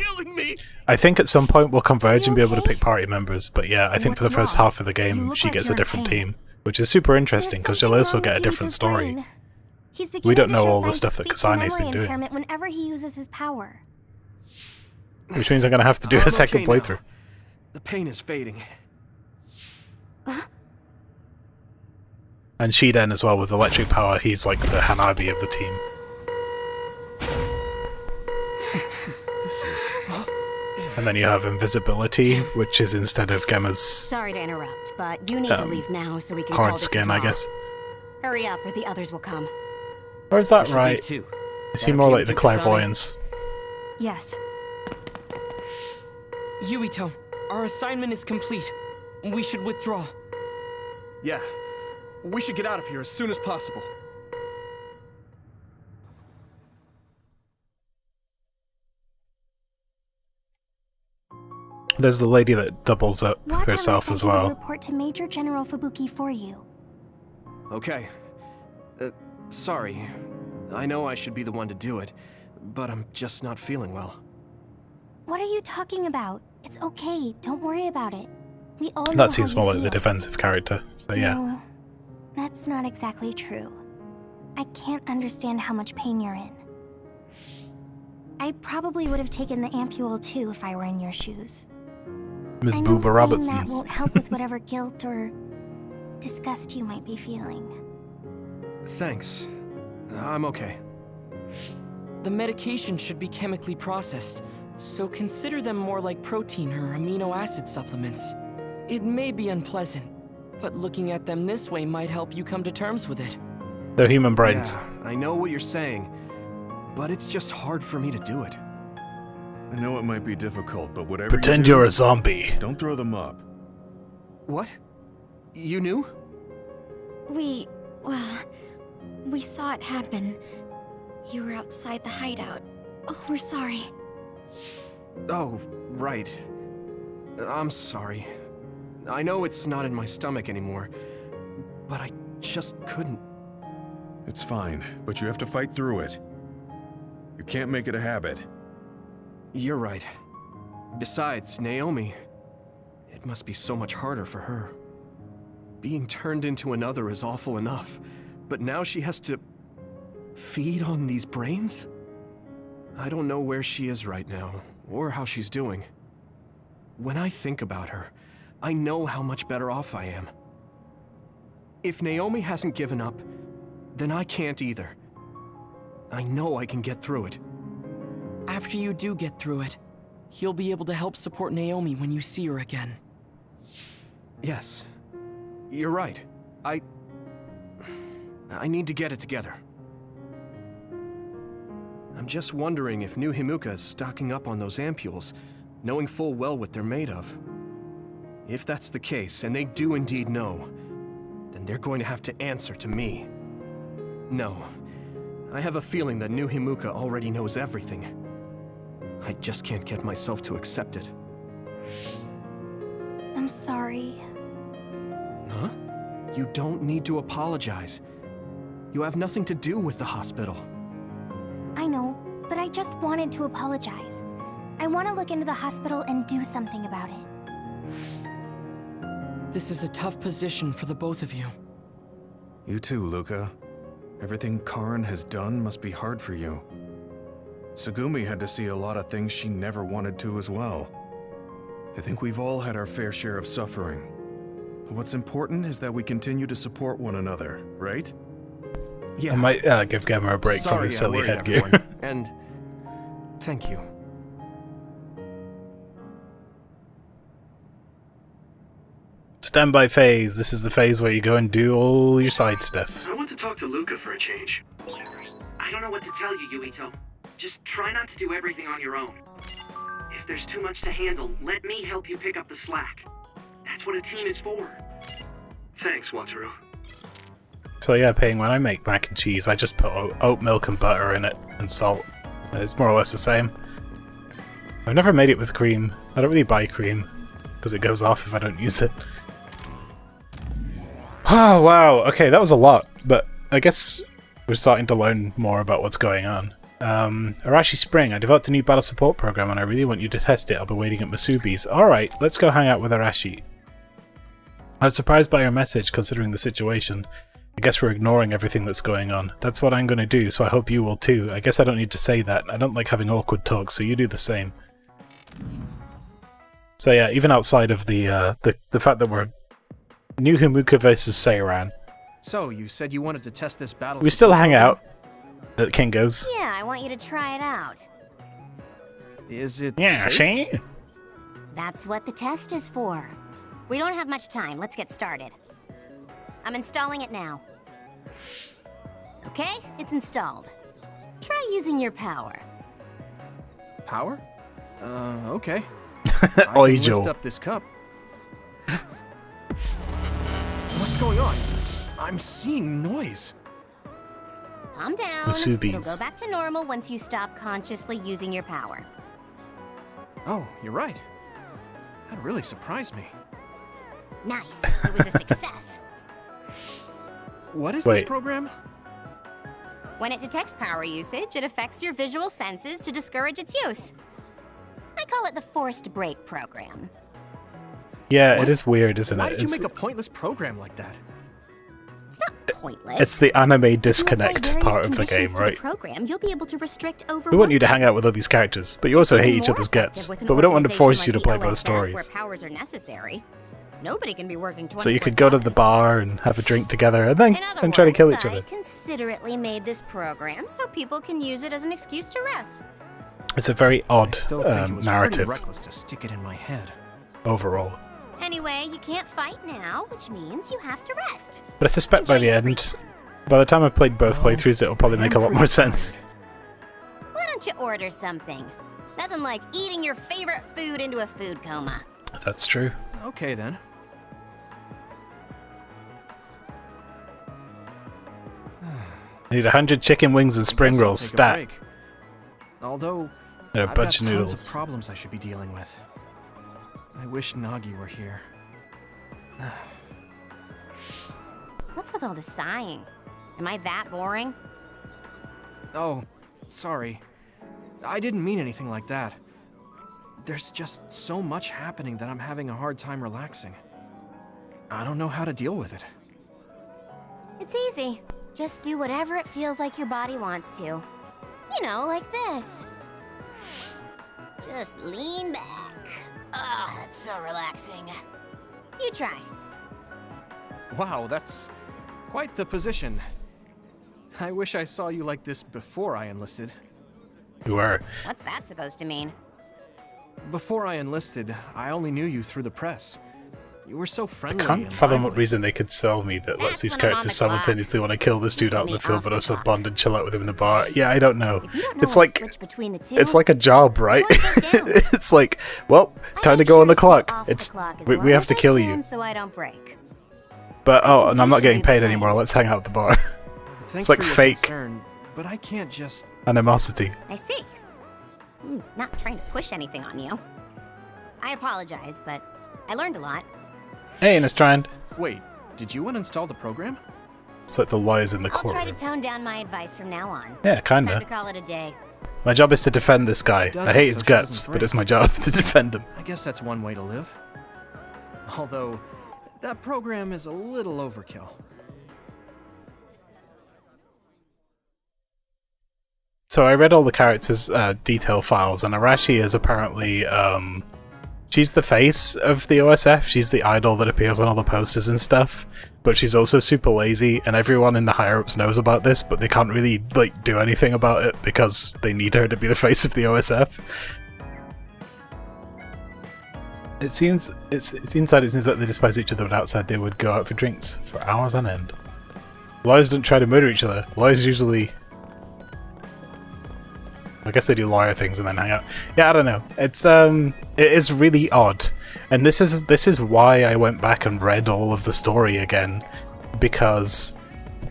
A: I think at some point we'll converge and be able to pick party members, but yeah, I think for the first half of the game she gets a different team, which is super interesting because you'll also get a different story. We don't know all the stuff that Kasane's been doing.
B: Whenever he uses his power.
A: Which means I'm going to have to do a second playthrough.
G: The pain is fading.
A: And Shiden as well with electric power, he's like the Hanabi of the team. And then you have invisibility, which is instead of Gemma's...
J: Sorry to interrupt, but you need to leave now so we can
A: hard skin, I guess.
J: Hurry up or the others will come.
A: Or is that right? Is he more like the clairvoyance?
I: Yes.
E: Yuito, our assignment is complete. We should withdraw.
G: Yeah. We should get out of here as soon as possible.
A: There's the lady that doubles up herself as well.
B: Report to Major General Fubuki for you.
G: Okay. Sorry. I know I should be the one to do it, but I'm just not feeling well.
B: What are you talking about? It's okay. Don't worry about it. We all know
A: That seems
B: how you
A: more like the
B: feel.
A: defensive character, so yeah.
B: No, that's not exactly true. I can't understand how much pain you're in. I probably would have taken the ampule too if I were in your shoes.
A: Ms.
B: I know
A: Booba
B: saying
A: Robertson.
B: that won't help with whatever guilt or disgust you might be feeling.
G: Thanks. I'm okay.
E: The medication should be chemically processed, so consider them more like protein or amino acid supplements. It may be unpleasant, but looking at them this way might help you come to terms with it.
A: They're human brains.
G: Yeah, I know what you're saying, but it's just hard for me to do it.
C: I know it might be difficult, but whatever
A: Pretend
C: you do,
A: you're a zombie.
C: Don't throw them up.
G: What? You knew?
K: We saw it happen. You were outside the hideout. Oh, we're sorry.
G: Oh, right. I'm sorry. I know it's not in my stomach anymore, but I just couldn't.
C: It's fine, but you have to fight through it. You can't make it a habit.
G: You're right. Besides, Naomi, it must be so much harder for her. Being turned into another is awful enough, but now she has to feed on these brains? I don't know where she is right now, or how she's doing. When I think about her, I know how much better off I am. If Naomi hasn't given up, then I can't either. I know I can get through it.
E: After you do get through it, you'll be able to help support Naomi when you see her again.
G: Yes, you're right. I need to get it together. I'm just wondering if New Himuka is stocking up on those ampules, knowing full well what they're made of. If that's the case, and they do indeed know, then they're going to have to answer to me. No, I have a feeling that New Himuka already knows everything. I just can't get myself to accept it.
B: I'm sorry.
G: Huh? You don't need to apologize. You have nothing to do with the hospital.
B: I know, but I just wanted to apologize. I want to look into the hospital and do something about it.
E: This is a tough position for the both of you.
C: You too, Luca. Everything Karin has done must be hard for you. Tsugumi had to see a lot of things she never wanted to as well. I think we've all had our fair share of suffering. But what's important is that we continue to support one another, right?
G: Yeah.
A: I might give Gemma a break from his silly headgear.
G: And thank you.
A: Standby phase. This is the phase where you go and do all your side stuff.
D: I want to talk to Luca for a change. I don't know what to tell you, Yuito. Just try not to do everything on your own. If there's too much to handle, let me help you pick up the slack. That's what a team is for. Thanks, Wataru.
A: So yeah, Ping, when I make mac and cheese, I just put oat milk and butter in it, and salt. It's more or less the same. I've never made it with cream. I don't really buy cream. because it goes off if I don't use it. Oh, wow. Okay, that was a lot, but I guess we're starting to learn more about what's going on. Arashi Spring, I developed a new battle support program and I really want you to test it. I'll be waiting at Masubi's. Alright, let's go hang out with Arashi. I was surprised by your message considering the situation. I guess we're ignoring everything that's going on. That's what I'm going to do, so I hope you will too. I guess I don't need to say that. I don't like having awkward talks, so you do the same. So yeah, even outside of the fact that we're New Himuka versus Seiran.
G: So, you said you wanted to test this battle.
A: We still hang out at Kingo's.
J: Yeah, I want you to try it out.
G: Is it
A: Yeah,
G: safe?
A: see?
J: That's what the test is for. We don't have much time. Let's get started. I'm installing it now. Okay, it's installed. Try using your power.
G: Power? Okay. I can lift up this cup. What's going on? I'm seeing noise.
J: Calm down.
A: Masubi's.
J: It'll go back to normal once you stop consciously using your power.
G: Oh, you're right. That really surprised me.
J: Nice. It was a success.
G: What is this program?
J: When it detects power usage, it affects your visual senses to discourage its use. I call it the forced break program.
A: Yeah, it is weird, isn't
G: Why
A: it?
G: did you make a pointless program like that?
J: It's not pointless.
A: It's the anime disconnect part of the game, right?
J: Program, you'll be able to restrict over.
A: We want you to hang out with all these characters, but you also hate each other's guts. But we don't want to force you to play both stories.
J: Where powers are necessary. Nobody can be working 24/7.
A: So you could go to the bar and have a drink together and then try to kill each other.
J: I considerately made this program so people can use it as an excuse to rest.
A: It's a very odd
G: Still think it was
A: narrative
G: pretty reckless to stick it in my head.
A: overall.
J: Anyway, you can't fight now, which means you have to rest.
A: But I suspect by the end, by the time I've played both playthroughs, it'll probably make a lot more sense.
J: Why don't you order something? Nothing like eating your favorite food into a food coma.
A: That's true.
G: Okay then.
A: I need 100 chicken wings and spring rolls stat.
G: Although,
A: And a
G: I've
A: bunch
G: got
A: of
G: tons
A: noodles.
G: of problems I should be dealing with. I wish Nagi were here.
J: What's with all the sighing? Am I that boring?
G: Oh, sorry. I didn't mean anything like that. There's just so much happening that I'm having a hard time relaxing. I don't know how to deal with it.
J: It's easy. Just do whatever it feels like your body wants to. You know, like this. Just lean back. Ugh, that's so relaxing. You try.
G: Wow, that's quite the position. I wish I saw you like this before I enlisted.
A: You are.
J: What's that supposed to mean?
G: Before I enlisted, I only knew you through the press. You were so
A: I
G: friendly
A: can't
G: and
A: fathom what
G: lively.
A: reason they could sell me that lets these
J: when I'm on
A: characters
J: the clock.
A: simultaneously want to kill this dude
J: This is
A: out in the
J: me
A: field,
J: off
A: but
J: the
A: also
J: clock.
A: bond and chill out with him in the bar. Yeah, I don't know.
J: If you don't know
A: It's
J: when to
A: like
J: switch between the two,
A: it's like a job, right?
J: you won't get down.
A: It's like, well,
J: I
A: time to
J: make
A: go
J: sure
A: on the
J: stay
A: clock.
J: off the
A: It's
J: clock as
A: we
J: long
A: have
J: as
A: to
J: I
A: kill
J: can
A: you.
J: so I don't break.
A: But oh,
J: think
A: and
J: you
A: I'm not
J: should
A: getting
J: do the
A: paid
J: same.
A: anymore. Let's hang out at the bar.
G: Thanks
A: like
G: for your
A: fake.
G: concern, but I can't just...
A: Animosity.
J: I see. Not trying to push anything on you. I apologize, but I learned a lot.
A: Hey, Innistrand.
G: Wait, did you uninstall the program?
A: It's like the lawyers in the
J: I'll try to
A: courtroom.
J: tone down my advice from now on.
A: Yeah,
J: Time to
A: kinda.
J: call it a day.
A: My job is to defend this guy.
G: does
A: I
G: it
A: hate
G: so
A: his
G: she
A: guts,
G: doesn't
A: but it's
G: break.
A: my job to defend him.
G: I guess that's one way to live. Although, that program is a little overkill.
A: So I read all the characters' detail files, and Arashi is apparently, she's the face of the OSF, she's the idol that appears on all the posters and stuff, but she's also super lazy, and everyone in the higher-ups knows about this, but they can't really, like, do anything about it because they need her to be the face of the OSF. It seems that they despise each other, but outside they would go out for drinks for hours on end. Lawyers don't try to murder each other. Lawyers usually... I guess they do lawyer things and then hang out. Yeah, I don't know. It is really odd, and this is why I went back and read all of the story again, because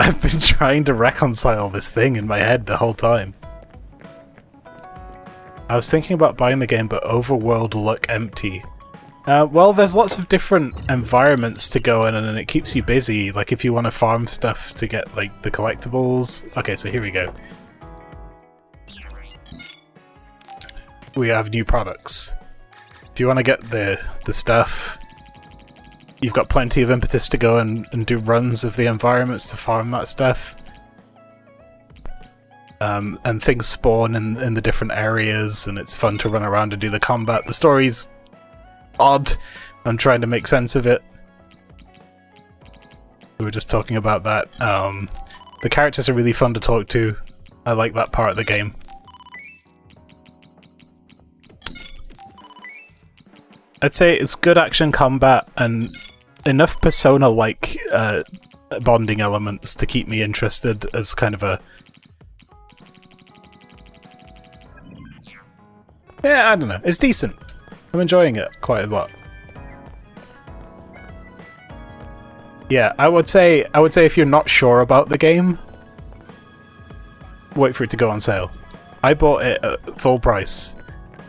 A: I've been trying to reconcile this thing in my head the whole time. I was thinking about buying the game, but overworld look empty. Well, there's lots of different environments to go in, and it keeps you busy. Like, if you want to farm stuff to get, like, the collectibles... Okay, so here we go. We have new products. If you want to get the stuff, you've got plenty of impetus to go and do runs of the environments to farm that stuff. And things spawn in the different areas, and it's fun to run around and do the combat. The story's odd. I'm trying to make sense of it. We were just talking about that. The characters are really fun to talk to. I like that part of the game. I'd say it's good action combat and enough Persona-like bonding elements to keep me interested as kind of a... Yeah, I don't know. It's decent. I'm enjoying it quite a lot. Yeah, I would say if you're not sure about the game, wait for it to go on sale. I bought it at full price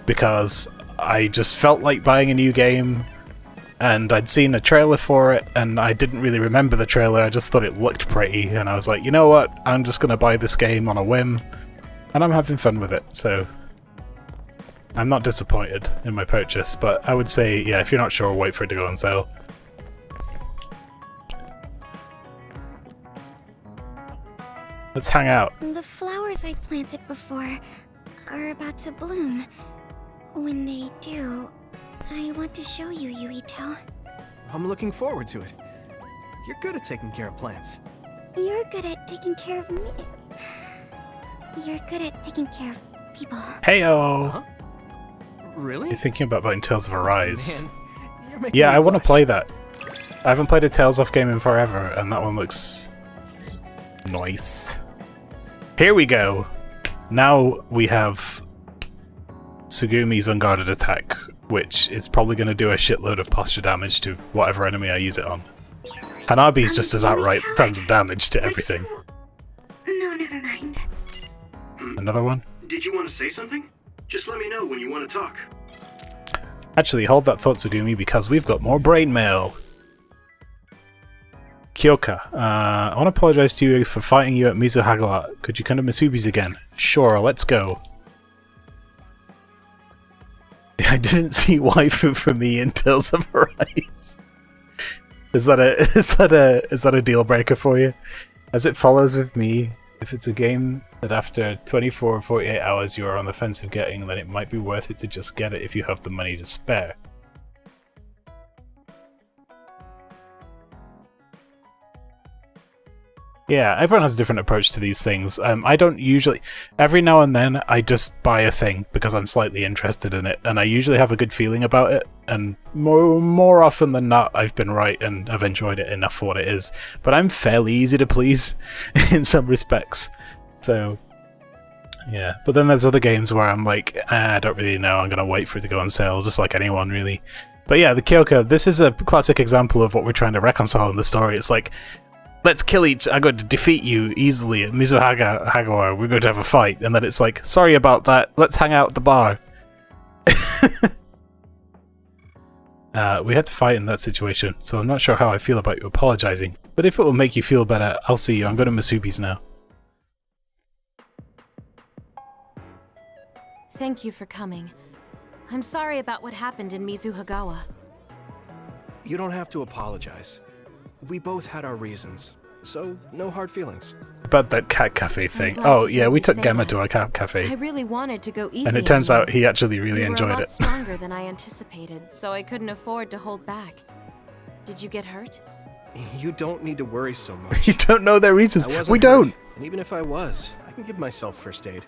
A: because I just felt like buying a new game, and I'd seen a trailer for it, and I didn't really remember the trailer. I just thought it looked pretty, and I was like, you know what? I'm just gonna buy this game on a whim, and I'm having fun with it, so... I'm not disappointed in my purchase, but I would say, yeah, if you're not sure, wait for it to go on sale. Let's hang out.
K: The flowers I planted before are about to bloom. When they do, I want to show you, Yuito.
G: I'm looking forward to it. You're good at taking care of plants.
K: You're good at taking care of me. You're good at taking care of people.
A: Heyo!
G: Huh? Really?
A: You're thinking about buying Tales of Arise.
G: Man, you're making
A: Yeah,
G: me
A: I want to
G: blush.
A: play that. I haven't played a Tales of game in forever, and that one looks... nice. Here we go! Now we have Tsugumi's Unguarded Attack, which is probably going to do a shitload of posture damage to whatever enemy I use it on. Hanabi's just does outright tons of damage to everything.
B: No, never mind.
A: Another one?
D: Did you want to say something? Just let me know when you want to talk.
A: Actually, hold that thought, Tsugumi, because we've got more brain mail. Kyoka, I want to apologize to you for fighting you at Mizuhagawa. Could you come to Misubi's again? Sure, let's go. I didn't see waifu for me in Tales of Arise. Is that a deal breaker for you? As it follows with me, if it's a game that after 24 or 48 hours you are on the fence of getting, then it might be worth it to just get it if you have the money to spare. Yeah, everyone has a different approach to these things. I don't usually... Every now and then, I just buy a thing because I'm slightly interested in it, and I usually have a good feeling about it, and more often than not, I've been right and I've enjoyed it enough for what it is. But I'm fairly easy to please in some respects. So, yeah. But then there's other games where I'm like, I don't really know, I'm going to wait for it to go on sale, just like anyone, really. But yeah, the Kyoka, this is a classic example of what we're trying to reconcile in the story. It's like... Let's kill each... I'm going to defeat you easily at Mizuhagawa. We're going to have a fight. And then it's like, sorry about that. Let's hang out at the bar. We had to fight in that situation, so I'm not sure how I feel about you apologizing. But if it will make you feel better, I'll see you. I'm going to Masubi's now.
L: Thank you for coming. I'm sorry about what happened in Mizuhagawa.
G: You don't have to apologize. We both had our reasons, so no hard feelings.
A: About that cat cafe thing.
L: glad
A: Oh
L: to
A: yeah,
L: hear
A: we
L: you
A: took
L: say
A: Gemma
L: that.
A: to a cat cafe.
L: I really wanted to go easy.
A: And it turns
L: on
A: out he actually really
L: you
A: enjoyed
L: were a lot
A: it.
L: stronger than I anticipated, so I couldn't afford to hold back. Did you get hurt?
G: You don't need to worry so much.
A: You don't know their reasons.
G: I wasn't
A: We
G: hurt,
A: don't.
G: And even if I was, I can give myself first aid.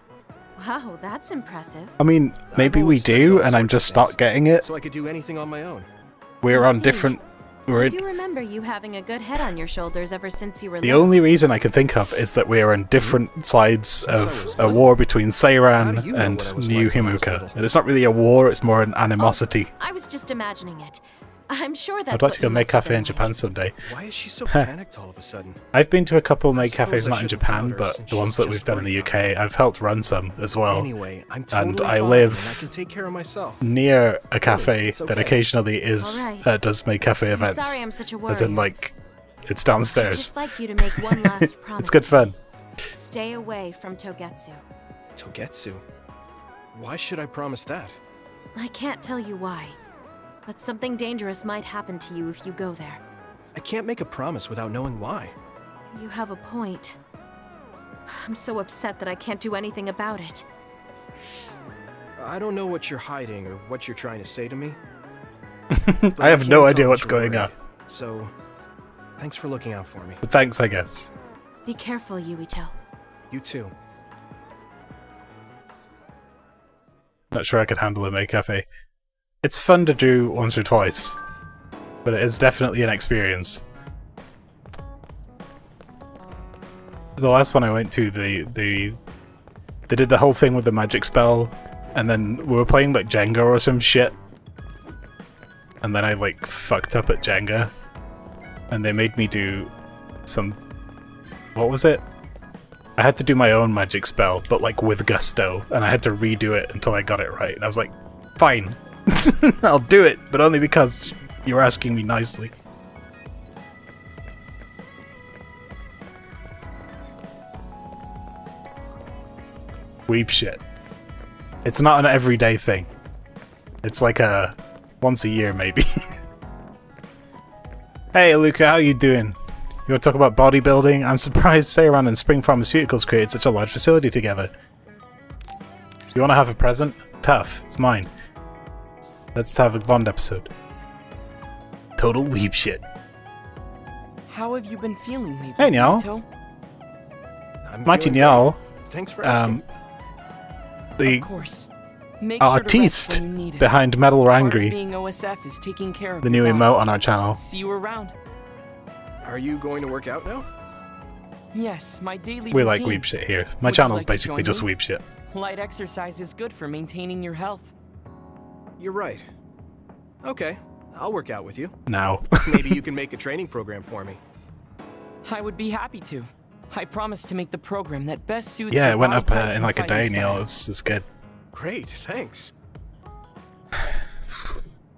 L: Wow, that's impressive.
A: I mean, maybe
G: I've
A: we
G: always studied
A: do,
G: all
A: and I'm
G: sorts of
A: just
G: things,
A: not getting it.
G: So I could do anything on my own.
A: We're
L: I
A: on
L: see.
A: different... We're
L: I
A: in,
L: do remember you having a good head on your shoulders ever since you were
A: the
L: little.
A: only reason I can think of is that we are on different sides
G: I
A: of
G: was
A: a
G: little.
A: war between
G: How
A: Seiran
G: do you know
A: and
G: what I was
A: New
G: like when I was
A: Himuka.
G: little?
A: And it's not really a war, it's more an animosity.
L: I was just imagining it. I'm sure that's
A: I'd like
L: what
A: to go
L: you
A: maid
L: must have
A: cafe in
L: been
A: Japan
L: like.
A: someday.
G: Why is she so panicked all of a sudden?
A: I've been to a couple maid
G: suppose
A: cafes
G: I
A: not in
G: shouldn't
A: Japan,
G: doubt her
A: but
G: since
A: the ones
G: she's
A: that
G: just
A: we've done in the
G: worried
A: UK,
G: about
A: I've helped run some as well.
G: Anyway, I'm totally
A: and I
G: fine,
A: live
G: and I can take care of myself.
A: near a cafe
G: it's
A: that
G: okay.
A: occasionally is
L: All right.
A: does maid cafe
L: I'm
A: events.
L: sorry I'm such a
A: As in,
L: worrier.
A: like, it's
L: I'd
A: downstairs.
L: just like you to make one last promise.
A: It's good fun.
L: Stay away from Togetsu.
G: Togetsu? Why should I promise that?
L: I can't tell you why, but something dangerous might happen to you if you go there.
G: I can't make a promise without knowing why.
L: You have a point. I'm so upset that I can't do anything about it.
G: I don't know what you're hiding or what you're trying to say to me.
A: I have
G: can
A: no
G: tell
A: idea
G: that
A: what's
G: you're
A: going
G: worried.
A: on.
G: So, thanks for looking out for me.
A: But thanks, I guess.
L: Be careful, Yuito.
G: You too.
A: Not sure I could handle a maid cafe. It's fun to do once or twice, but it is definitely an experience. The last one I went to, they did the whole thing with the magic spell, and then we were playing like Jenga or some shit, and then I like fucked up at Jenga, and they made me do some... what was it? I had to do my own magic spell, but like with gusto, and I had to redo it until I got it right, and I was like, fine, I'll do it, but only because you're asking me nicely. Weep shit. It's not an everyday thing. It's like a once a year maybe. Hey Luca, how you doing? You want to talk about bodybuilding? I'm surprised Seiran and Spring Pharmaceuticals created such a large facility together. You want to have a present? Tough, it's mine. Let's have a Bond episode. Total weep shit.
E: How have you been feeling lately,
A: Hey, Nyal.
E: Yuito?
G: I'm
A: Mighty
G: feeling
A: Nyal,
G: great. Thanks for asking.
A: the
E: Of course. Make sure to rest
A: artiste
E: when you need it.
A: behind Metal
E: Part of
A: Rangry,
E: being OSF is taking care of
A: the
E: your
A: new
E: body.
A: emote on our channel.
E: See you around.
G: Are you going to work out now?
E: Yes, my daily
A: We
E: routine.
A: like weep shit here. My
E: Would you
A: channel's
E: like to
A: basically
E: join
A: just
E: me?
A: weep shit.
E: Light exercise is good for maintaining your health.
G: You're right. Okay, I'll work out with you.
A: Now.
G: Maybe you can make a training program for me.
E: I would be happy to. I promise to make the program that best suits
A: Yeah,
E: your
A: it went
E: body
A: up
E: type
A: in
E: and
A: like a
E: fighting
A: day,
E: style.
A: Neil. It's good.
G: Great, thanks.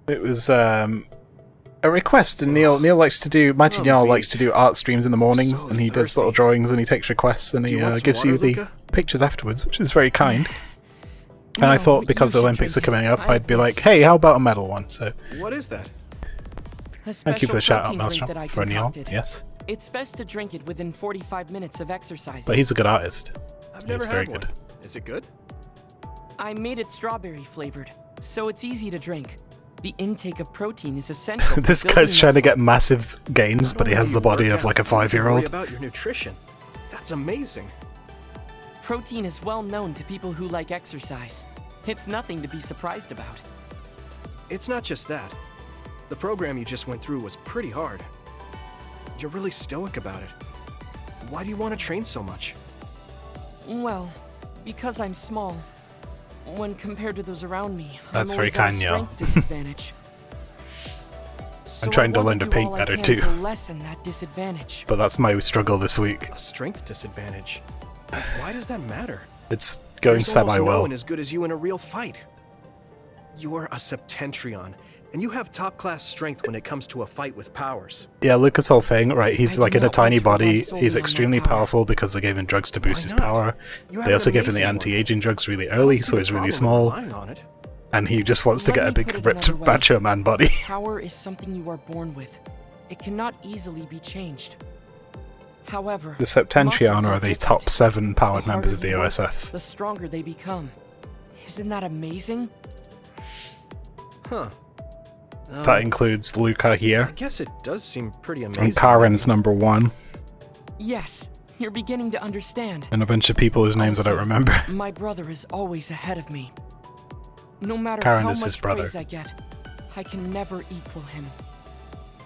A: It was a request, and Neil likes to do. Mighty Neil likes to do art streams in the mornings,
G: So
A: and he does
G: thirsty.
A: little drawings, and he takes requests, and
G: Do
A: he
G: you want some
A: gives
G: water,
A: you the
G: Luca?
A: pictures afterwards, which is very kind. And I
E: No,
A: thought because the
E: you should
A: Olympics are
E: drink it.
A: coming up,
E: I
A: I'd be
E: have
A: like,
E: this.
A: hey, how about a medal one? So
G: What is that?
E: A
A: thank you for the
E: special
A: shout out,
E: protein drink
A: Maelstrom,
E: that I
A: for Neil.
E: concocted.
A: Yes,
E: It's best to drink it within 45 minutes of exercise.
A: but he's a good artist.
G: I've never
A: It's
G: had
A: very
G: one.
A: good.
G: Is it good?
E: I made it strawberry flavored, so it's easy to drink. The intake of protein is essential. for
A: This
E: building
A: guy's trying to
E: muscle.
A: get massive gains,
G: Not
A: but he
G: only
A: has
G: do
A: the
G: you
A: body
G: work
A: of like a
G: out, you even
A: 5-year-old.
G: worry about your nutrition. That's amazing.
E: Protein is well known to people who like exercise. It's nothing to be surprised about.
G: It's not just that. The program you just went through was pretty hard. You're really stoic about it. Why do you want to train so much?
E: Well, because I'm small. When compared to those around me,
A: That's
E: I'm
A: very
E: always at a
A: kind, Neil.
E: strength disadvantage. So I
A: trying to
E: want
A: learn to
E: do
A: paint
E: all I
A: better
E: can
A: too.
E: To lessen that disadvantage.
A: But that's my struggle this week.
G: A strength disadvantage. Why does that matter?
A: It's going
G: There's almost no
A: semi-well.
G: one as good as you in a real fight. You're a Septentrion, and you have top-class strength when it comes to a fight with powers.
A: Yeah, Lucas' whole thing, right? He's
E: I
A: like
E: do
A: in a
E: not
A: tiny
E: want to rely
A: body.
E: solely
A: He's
E: on my
A: extremely
E: power.
A: powerful because they gave him drugs to boost his
G: not?
A: power.
G: You have
A: They
G: an
A: also gave him the
G: amazing one.
A: anti-aging drugs really
G: I don't
A: early,
G: see
A: so
G: the
A: he's really
G: problem with
A: small.
G: relying on it.
A: And he just wants to
E: Let
A: get a
E: me
A: big
E: put it
A: ripped
E: another way.
A: macho man body.
E: Power is something you are born with. It cannot easily be changed. However,
A: The Septentrion
E: muscles
A: are the
E: different.
A: top 7 powered
E: The
A: members
E: harder
A: of the
E: you work,
A: OSF.
E: the stronger they become. Isn't that amazing?
G: Huh.
A: That includes Luca
G: I
A: here.
G: guess it does seem pretty amazing.
A: And Karen's number 1.
E: Yes, you're beginning to understand.
A: And a bunch of people whose names I don't
E: Also,
A: remember.
E: My brother is always ahead of me. No matter
A: Karen
E: how
A: is
E: much
A: his brother.
E: praise I get, I can never equal him.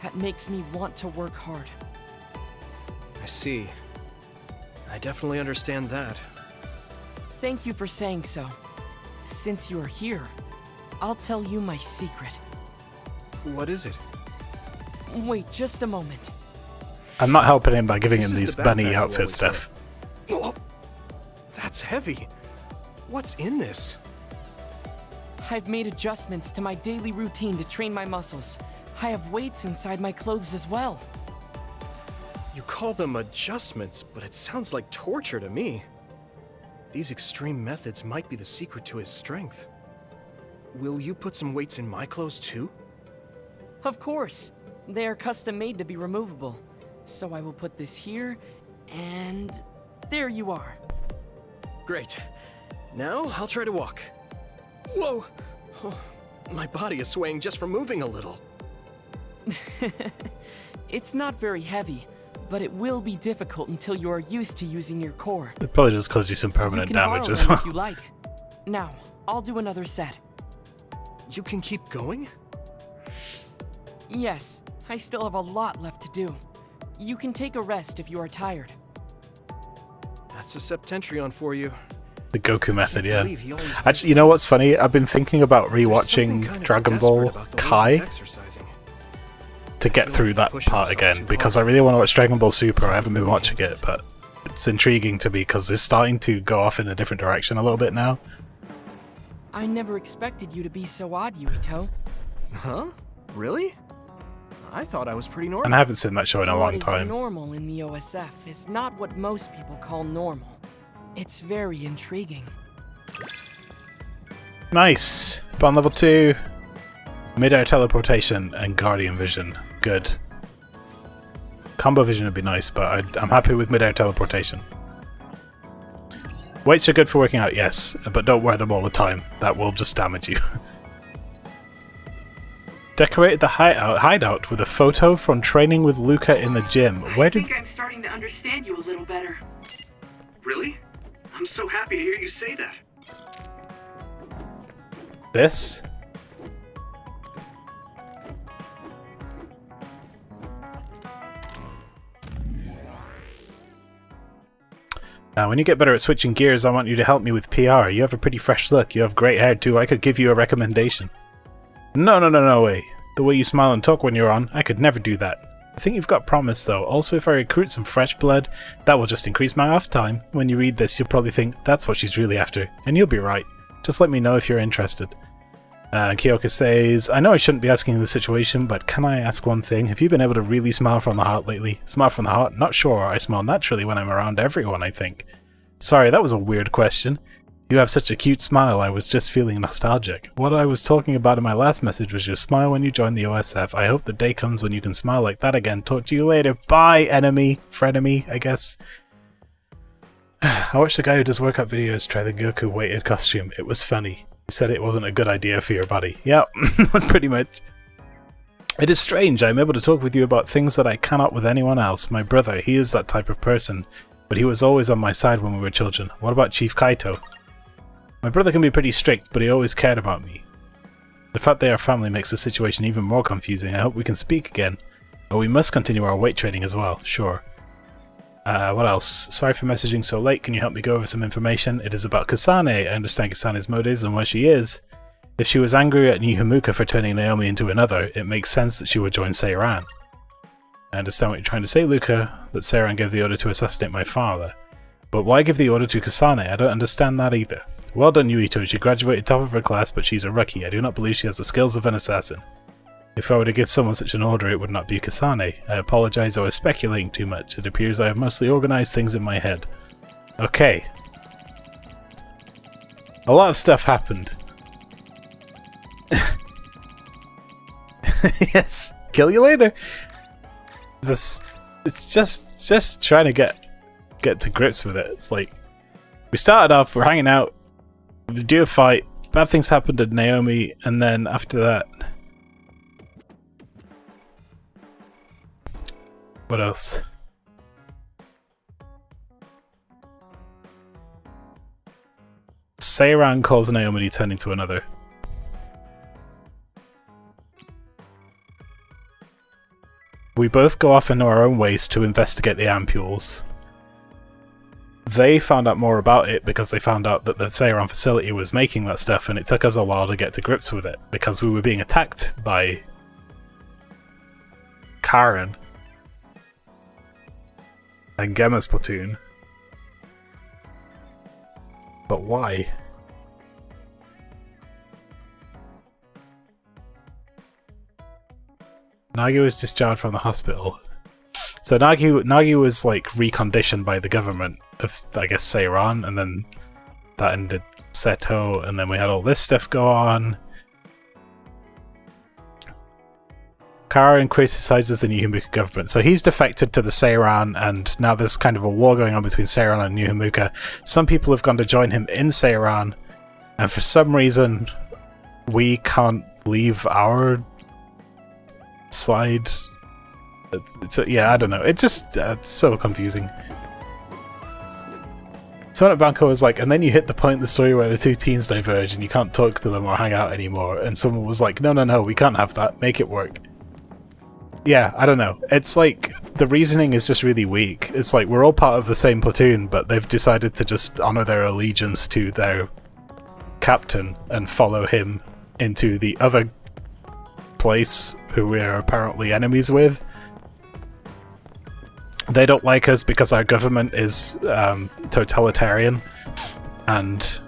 E: That makes me want to work hard.
G: I see. I definitely understand that.
E: Thank you for saying so. Since you're here, I'll tell you my secret.
G: What is it?
E: Wait just a moment.
A: I'm not helping him by giving him
G: This is
A: these
G: the
A: bunny
G: backpack you
A: outfit
G: always
A: stuff.
G: Oh, that's heavy. What's in this?
E: I've made adjustments to my daily routine to train my muscles. I have weights inside my clothes as well.
G: You call them adjustments, but it sounds like torture to me. These extreme methods might be the secret to his strength. Will you put some weights in my clothes too?
E: Of course. They are custom made to be removable. So I will put this here, and there you are.
G: Great. Now I'll try to walk. Whoa! Oh, my body is swaying just from moving a little.
E: It's not very heavy, but it will be difficult until you are used to using your core.
A: It probably just cause you some permanent
E: You can
A: damage
E: borrow
A: as
E: them
A: well.
E: if you like. Now, I'll do another set.
G: You can keep going?
E: Yes, I still have a lot left to do. You can take a rest if you are tired.
G: That's a Septentrion for you.
A: The Goku method, yeah.
G: believe he always
A: Actually, you know what's funny? I've been thinking about rewatching
G: kind of
A: Dragon
G: desperate
A: Ball
G: about the way
A: Kai
G: he's exercising.
A: to get
G: He
A: through
G: always
A: that
G: pushes
A: part
G: himself
A: again
G: too
A: because I
G: hard.
A: really want to watch Dragon Ball Super. I haven't been watching it, but it's intriguing to me because it's starting to go off in a different direction a little bit now.
E: I never expected you to be so odd, Yuito.
G: Huh? Really? I thought I was pretty normal.
A: And I haven't seen that show in a long
E: What is
A: time.
E: normal in the OSF is not what most people call normal. It's very intriguing.
A: Nice! Bond level 2. Mid-air teleportation and Guardian Vision. Good. Combo Vision would be nice, but I'm happy with mid-air teleportation. Weights are good for working out, yes, but don't wear them all the time. That will just damage you. Decorated the hideout with a photo from training with Luca in the gym. Where
D: I
A: did...
D: think I'm starting to understand you a little better. Really? I'm so happy to hear you say that.
A: This? Now, when you get better at switching gears, I want you to help me with PR. You have a pretty fresh look. You have great hair too. I could give you a recommendation. No way. The way you smile and talk when you're on, I could never do that. I think you've got promise though. Also, if I recruit some fresh blood, that will just increase my off time. When you read this, you'll probably think that's what she's really after. And you'll be right. Just let me know if you're interested. Kyoka says, I know I shouldn't be asking this situation, but can I ask one thing? Have you been able to really smile from the heart lately? Smile from the heart? Not sure. I smile naturally when I'm around everyone, I think. Sorry, that was a weird question. You have such a cute smile, I was just feeling nostalgic. What I was talking about in my last message was your smile when you joined the OSF. I hope the day comes when you can smile like that again. Talk to you later. Bye, enemy. Frenemy, I guess. I watched a guy who does workout videos try the Goku weighted costume. It was funny. He said it wasn't a good idea for your body. Yep, that's pretty much. It is strange, I'm able to talk with you about things that I cannot with anyone else. My brother, he is that type of person, but he was always on my side when we were children. What about Chief Kaito? My brother can be pretty strict, but he always cared about me. The fact they are family makes the situation even more confusing. I hope we can speak again. But we must continue our weight training as well, sure. What else? Sorry for messaging so late. Can you help me go over some information? It is about Kasane. I understand Kasane's motives and where she is. If she was angry at Himuka for turning Naomi into another, it makes sense that she would join Seiran. I understand what you're trying to say, Luca, that Seiran gave the order to assassinate my father. But why give the order to Kasane? I don't understand that either. Well done, Yuito. She graduated top of her class, but she's a rookie. I do not believe she has the skills of an assassin. If I were to give someone such an order, it would not be Kasane. I apologize, I was speculating too much. It appears I have mostly organized things in my head. Okay. A lot of stuff happened. Yes. Kill you later. It's just trying to get to grips with it. It's like we started off, we're hanging out, we do a fight, bad things happened to Naomi, and then after that, what else? Seiran calls Naomi to turn into another. We both go off in our own ways to investigate the ampules. They found out more about it because they found out that the Seiran facility was making that stuff, and it took us a while to get to grips with it because we were being attacked by Karen and Gemma's platoon. But why? Nagi was discharged from the hospital. So Nagi was like reconditioned by the government of, I guess, Seiran, and then that ended Seto, and then we had all this stuff go on. Karen criticizes the New Himuka government, so he's defected to the Seiran, and now there's kind of a war going on between Seiran and New Himuka. Some people have gone to join him in Seiran, and for some reason we can't leave our side. Yeah, I don't know. It's just it's so confusing. Someone at Banco was like, and then you hit the point in the story where the two teams diverge and you can't talk to them or hang out anymore. And someone was like, no, we can't have that. Make it work. Yeah, I don't know. It's like, the reasoning is just really weak. It's like, we're all part of the same platoon, but they've decided to just honor their allegiance to their captain and follow him into the other place who we're apparently enemies with. They don't like us because our government is totalitarian, and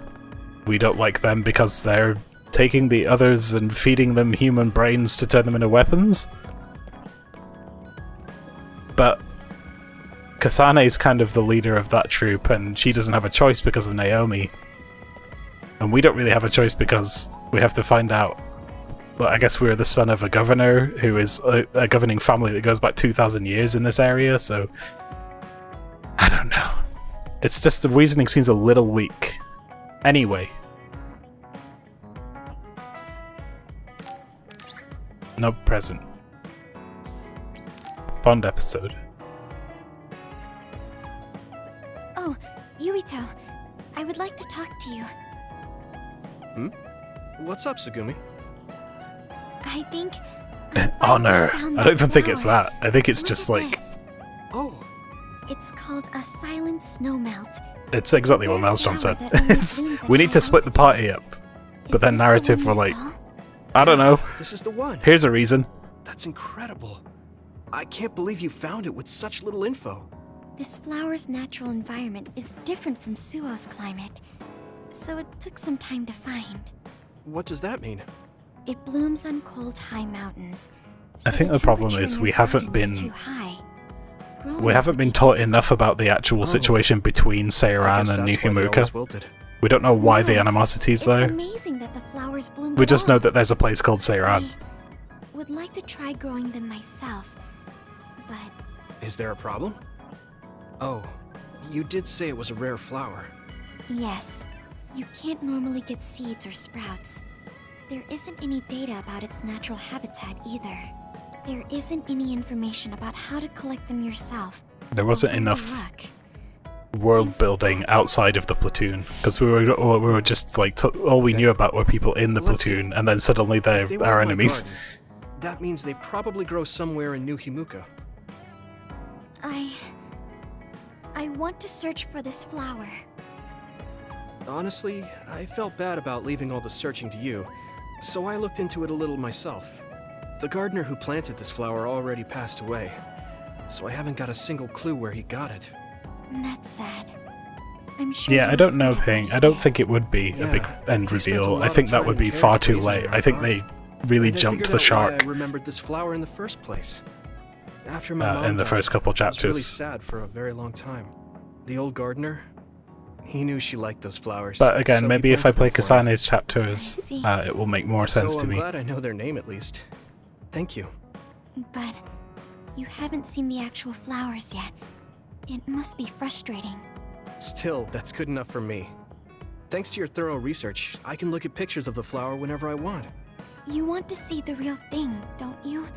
A: we don't like them because they're taking the others and feeding them human brains to turn them into weapons. But Kasane's kind of the leader of that troop, and she doesn't have a choice because of Naomi. And we don't really have a choice because we have to find out. Well, I guess we're the son of a governor who is a governing family that goes back 2,000 years in this area, so I don't know. It's just the reasoning seems a little weak. Anyway. No present. Bond episode.
K: Oh, Yuito. I would like to talk to you.
G: What's up, Tsugumi?
K: I think...
A: Honor. I don't even think it's that. I think it's just like...
K: This.
G: Oh.
K: It's called a silent snowmelt.
A: It's exactly what Maelstrom said. We need to split the party up. But then narrative were like, I don't know.
G: This is the one.
A: Here's a reason.
G: That's incredible. I can't believe you found it with such little info.
K: This flower's natural environment is different from Suo's climate, so it took some time to find.
G: What does that mean?
K: It blooms on cold, high mountains.
A: I think the problem is we haven't been taught enough about the actual situation between Seiran and New Himuka. We don't know why the animosity's there.
K: Amazing that the flowers bloom.
A: We just know that there's a place called Seiran.
K: I would like to try growing them myself, but...
G: Is there a problem? Oh, you did say it was a rare flower.
K: Yes. You can't normally get seeds or sprouts. There isn't any data about its natural habitat either. There isn't any information about how to collect them yourself.
A: There wasn't enough world building outside of the platoon, because we were just like all we knew about were people in the platoon, and then suddenly they're our enemies.
G: That means they probably grow somewhere in New Himuka.
K: I want to search for this flower.
G: Honestly, I felt bad about leaving all the searching to you, so I looked into it a little myself. The gardener who planted this flower already passed away, so I haven't got a single clue where he got it.
K: That's sad. I'm sure.
A: Yeah, I don't know, Ping. I don't think it would be a big end reveal. I think that would be far too late. I think they really jumped the shark.
G: I remembered this flower in the first place. After my mom
A: in the first couple chapters.
G: I was really sad for a very long time. The old gardener, he knew she liked those flowers.
A: But again,
G: so
A: maybe if I play Kasane's chapters, it will make more sense to me.
G: I'm glad I know their name at least. Thank you.
K: But you haven't seen the actual flowers yet. It must be frustrating.
G: Still, that's good enough for me. Thanks to your thorough research, I can look at pictures of the flower whenever I want.
K: You want to see the real thing, don't you?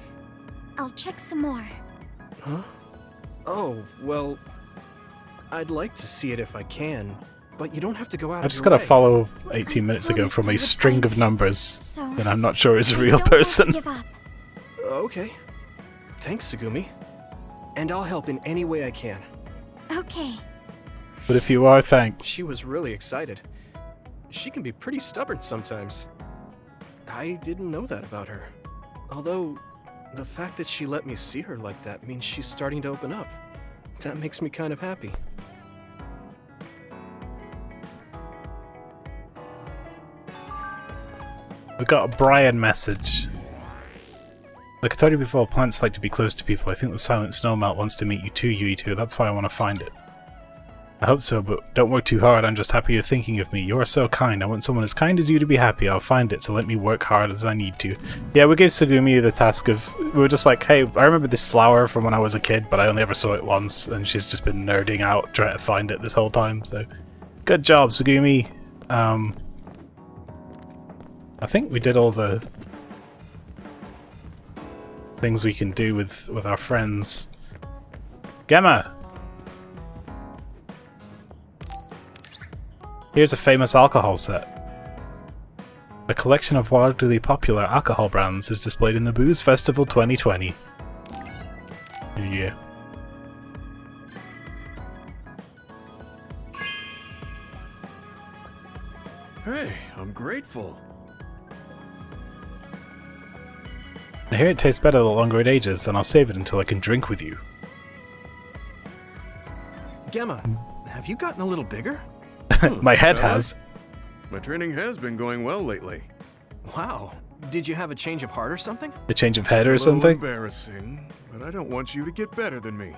K: I'll check some more.
G: Huh? Oh, well, I'd like to see it if I can, but you don't have to go out.
A: I just got a follow 18 minutes ago from a string of numbers that I'm not sure is a real person.
G: Okay. Thanks, Tsugumi. And I'll help in any way I can.
K: Okay.
A: But if you are, thanks.
G: She was really excited. She can be pretty stubborn sometimes. I didn't know that about her. Although, The fact that she let me see her like that means she's starting to open up. That makes me kind of happy.
A: We got a Brian message. Like I told you before, plants like to be close to people. I think the silent snowmelt wants to meet you too, Yui2. That's why I want to find it. I hope so, but don't work too hard. I'm just happy you're thinking of me. You are so kind. I want someone as kind as you to be happy. I'll find it, so let me work hard as I need to. Yeah, we gave Tsugumi the task of... We were just like, hey, I remember this flower from when I was a kid, but I only ever saw it once, and she's just been nerding out trying to find it this whole time, so... Good job, Tsugumi. I think we did all the... things we can do with our friends. Gemma! Here's a famous alcohol set. A collection of wildly popular alcohol brands is displayed in the Booze Festival 2020. Yeah.
C: Hey, I'm grateful.
A: I hear it tastes better the longer it ages, then I'll save it until I can drink with you.
G: Gemma, have you gotten a little bigger?
A: My head has.
C: My training has been going well lately.
G: Wow. Did you have a change of heart or something?
A: A change of head or
C: It's a little
A: something?
C: embarrassing, but I don't want you to get better than me.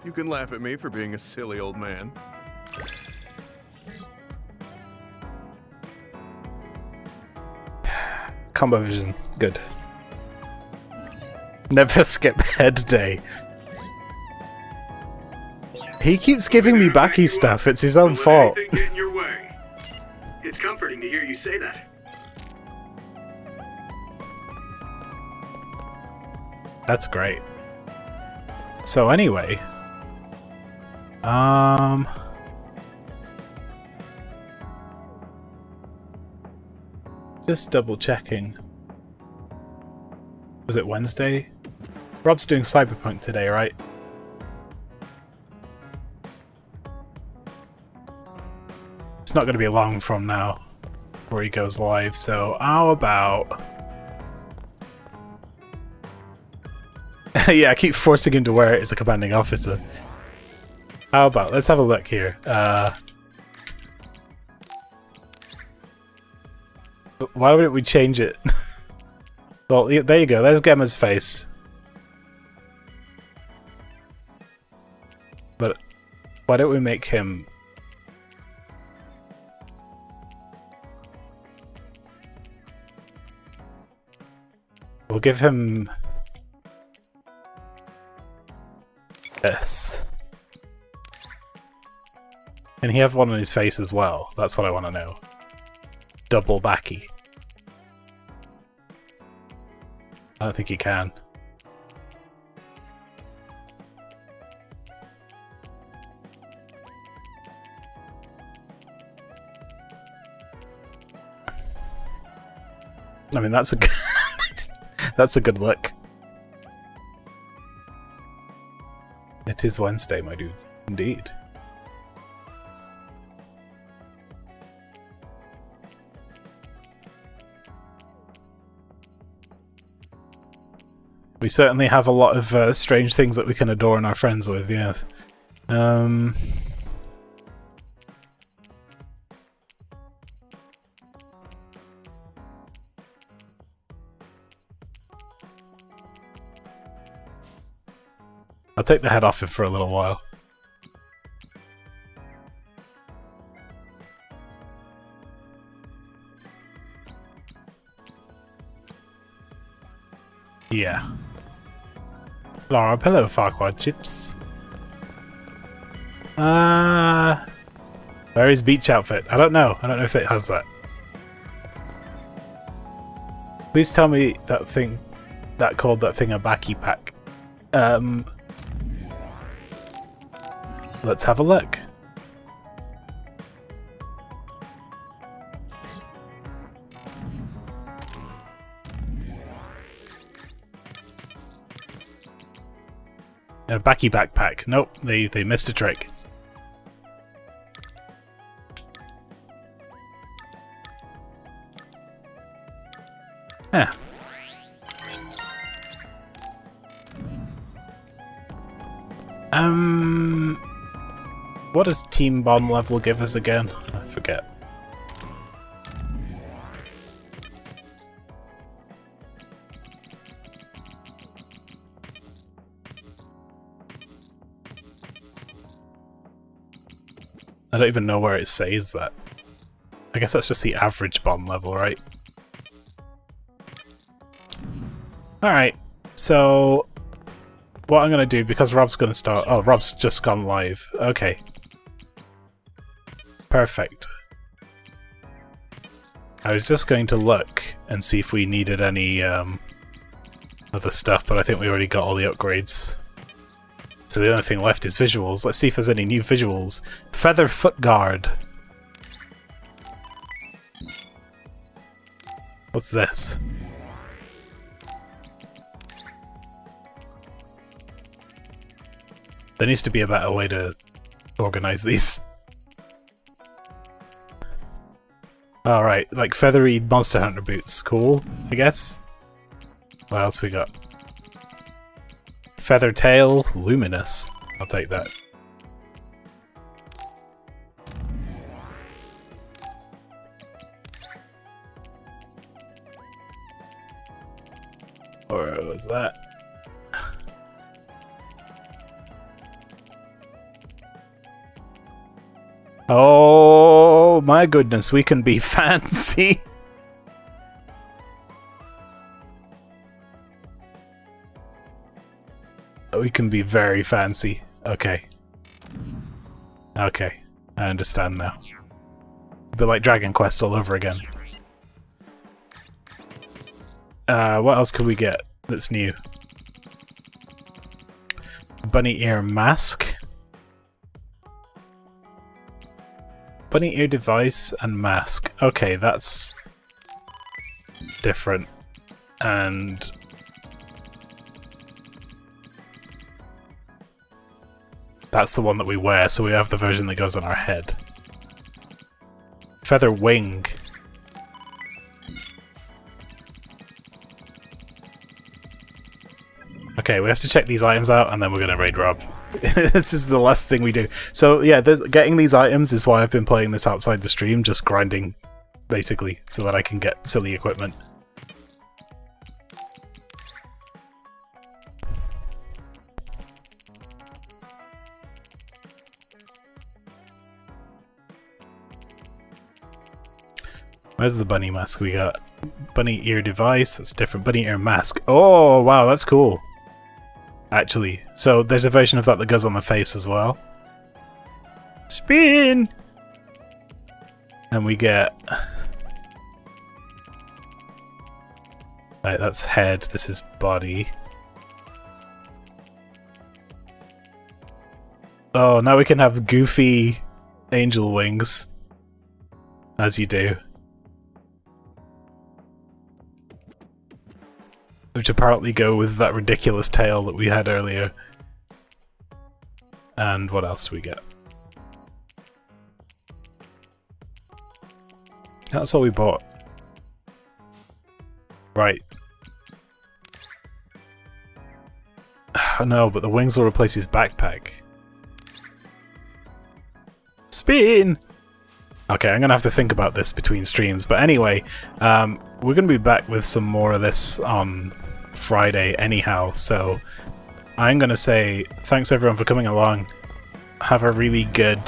C: You can laugh at me for being a silly old man.
A: Combo vision. Good. Never skip head day. He keeps giving me backy stuff. It's his own fault.
H: Anything get in your way. It's comforting to hear you say that.
A: That's great. So anyway, just double checking. Was it Wednesday? Rob's doing Cyberpunk today, right? It's not going to be long from now before he goes live, so how about... yeah, I keep forcing him to wear it as a commanding officer. How about, let's have a look here. Why wouldn't we change it? Well, there you go, there's Gemma's face. But why don't we make him... We'll give him... this. Can he have one on his face as well? That's what I want to know. Double backy. I don't think he can. I mean, that's a good that's a good look. It is Wednesday, my dudes. Indeed. We certainly have a lot of strange things that we can adorn our friends with, yes. I'll take the head off him for a little while. Yeah. Laura, hello, Farquaad Chips. Where is beach outfit? I don't know. I don't know if it has that. Please tell me that thing, that called that thing a backy pack. Let's have a look. A backy backpack. Nope, they missed a trick. Yeah. What does team bond level give us again? I forget. I don't even know where it says that. I guess that's just the average bond level, right? Alright, so what I'm going to do, because Rob's going to start... Oh, Rob's just gone live. Okay. Perfect. I was just going to look and see if we needed any other stuff, but I think we already got all the upgrades. So the only thing left is visuals. Let's see if there's any new visuals. Feather Foot Guard. What's this? There needs to be a better way to organize these. Alright, like feathery Monster Hunter boots. Cool, I guess. What else we got? Feather Tail, Luminous. I'll take that. Or was that? Oh my goodness, we can be fancy. We can be very fancy. Okay. Okay, I understand now. A bit like Dragon Quest all over again. What else could we get that's new? Bunny ear mask. Bunny ear device and mask. Okay, that's different. And that's the one that we wear, so we have the version that goes on our head. Feather wing. Okay, we have to check these items out and then we're gonna raid Rob. This is the last thing we do. So yeah, getting these items is why I've been playing this outside the stream, just grinding, basically, so that I can get silly equipment. Where's the bunny mask we got? Bunny ear device, that's different. Bunny ear mask. Oh, wow, that's cool. Actually, so there's a version of that that goes on the face as well. Spin! And we get... Right, that's head, this is body. Oh, now we can have goofy angel wings. As you do. Which apparently go with that ridiculous tail that we had earlier. And what else do we get? That's all we bought. Right. No, but the wings will replace his backpack. Spin! Okay, I'm gonna have to think about this between streams, but anyway, we're gonna be back with some more of this on Friday anyhow, so I'm gonna say thanks everyone for coming along. Have a really good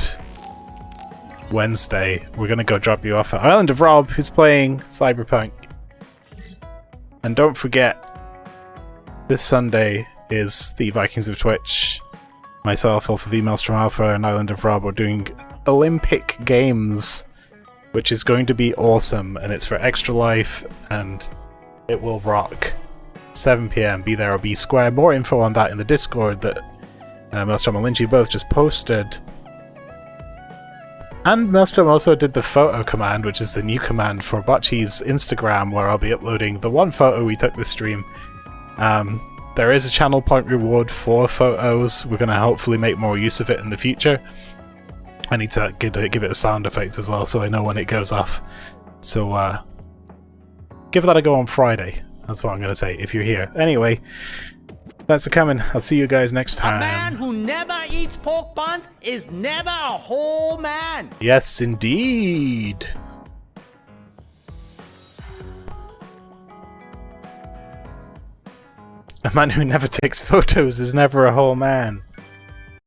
A: Wednesday. We're gonna go drop you off at Island of Rob, who's playing Cyberpunk. And don't forget, this Sunday is the Vikings of Twitch. Myself, Alpha V, Maelstrom Alpha, and Island of Rob are doing Olympic Games, which is going to be awesome, and it's for Extra Life, and it will rock. 7 PM, be there or be square. More info on that in the Discord that Maelstrom and Lynchy both just posted. And Maelstrom also did the photo command, which is the new command for Bocce's Instagram, where I'll be uploading the one photo we took this stream. There is a channel point reward for photos. We're going to hopefully make more use of it in the future. I need to give it a sound effect as well, so I know when it goes off. So, give that a go on Friday. That's what I'm going to say, if you're here. Anyway, Thanks for coming. I'll see you guys next time.
M: A man who never eats pork buns is never a whole man.
A: Yes, indeed. A man who never takes photos is never a whole man.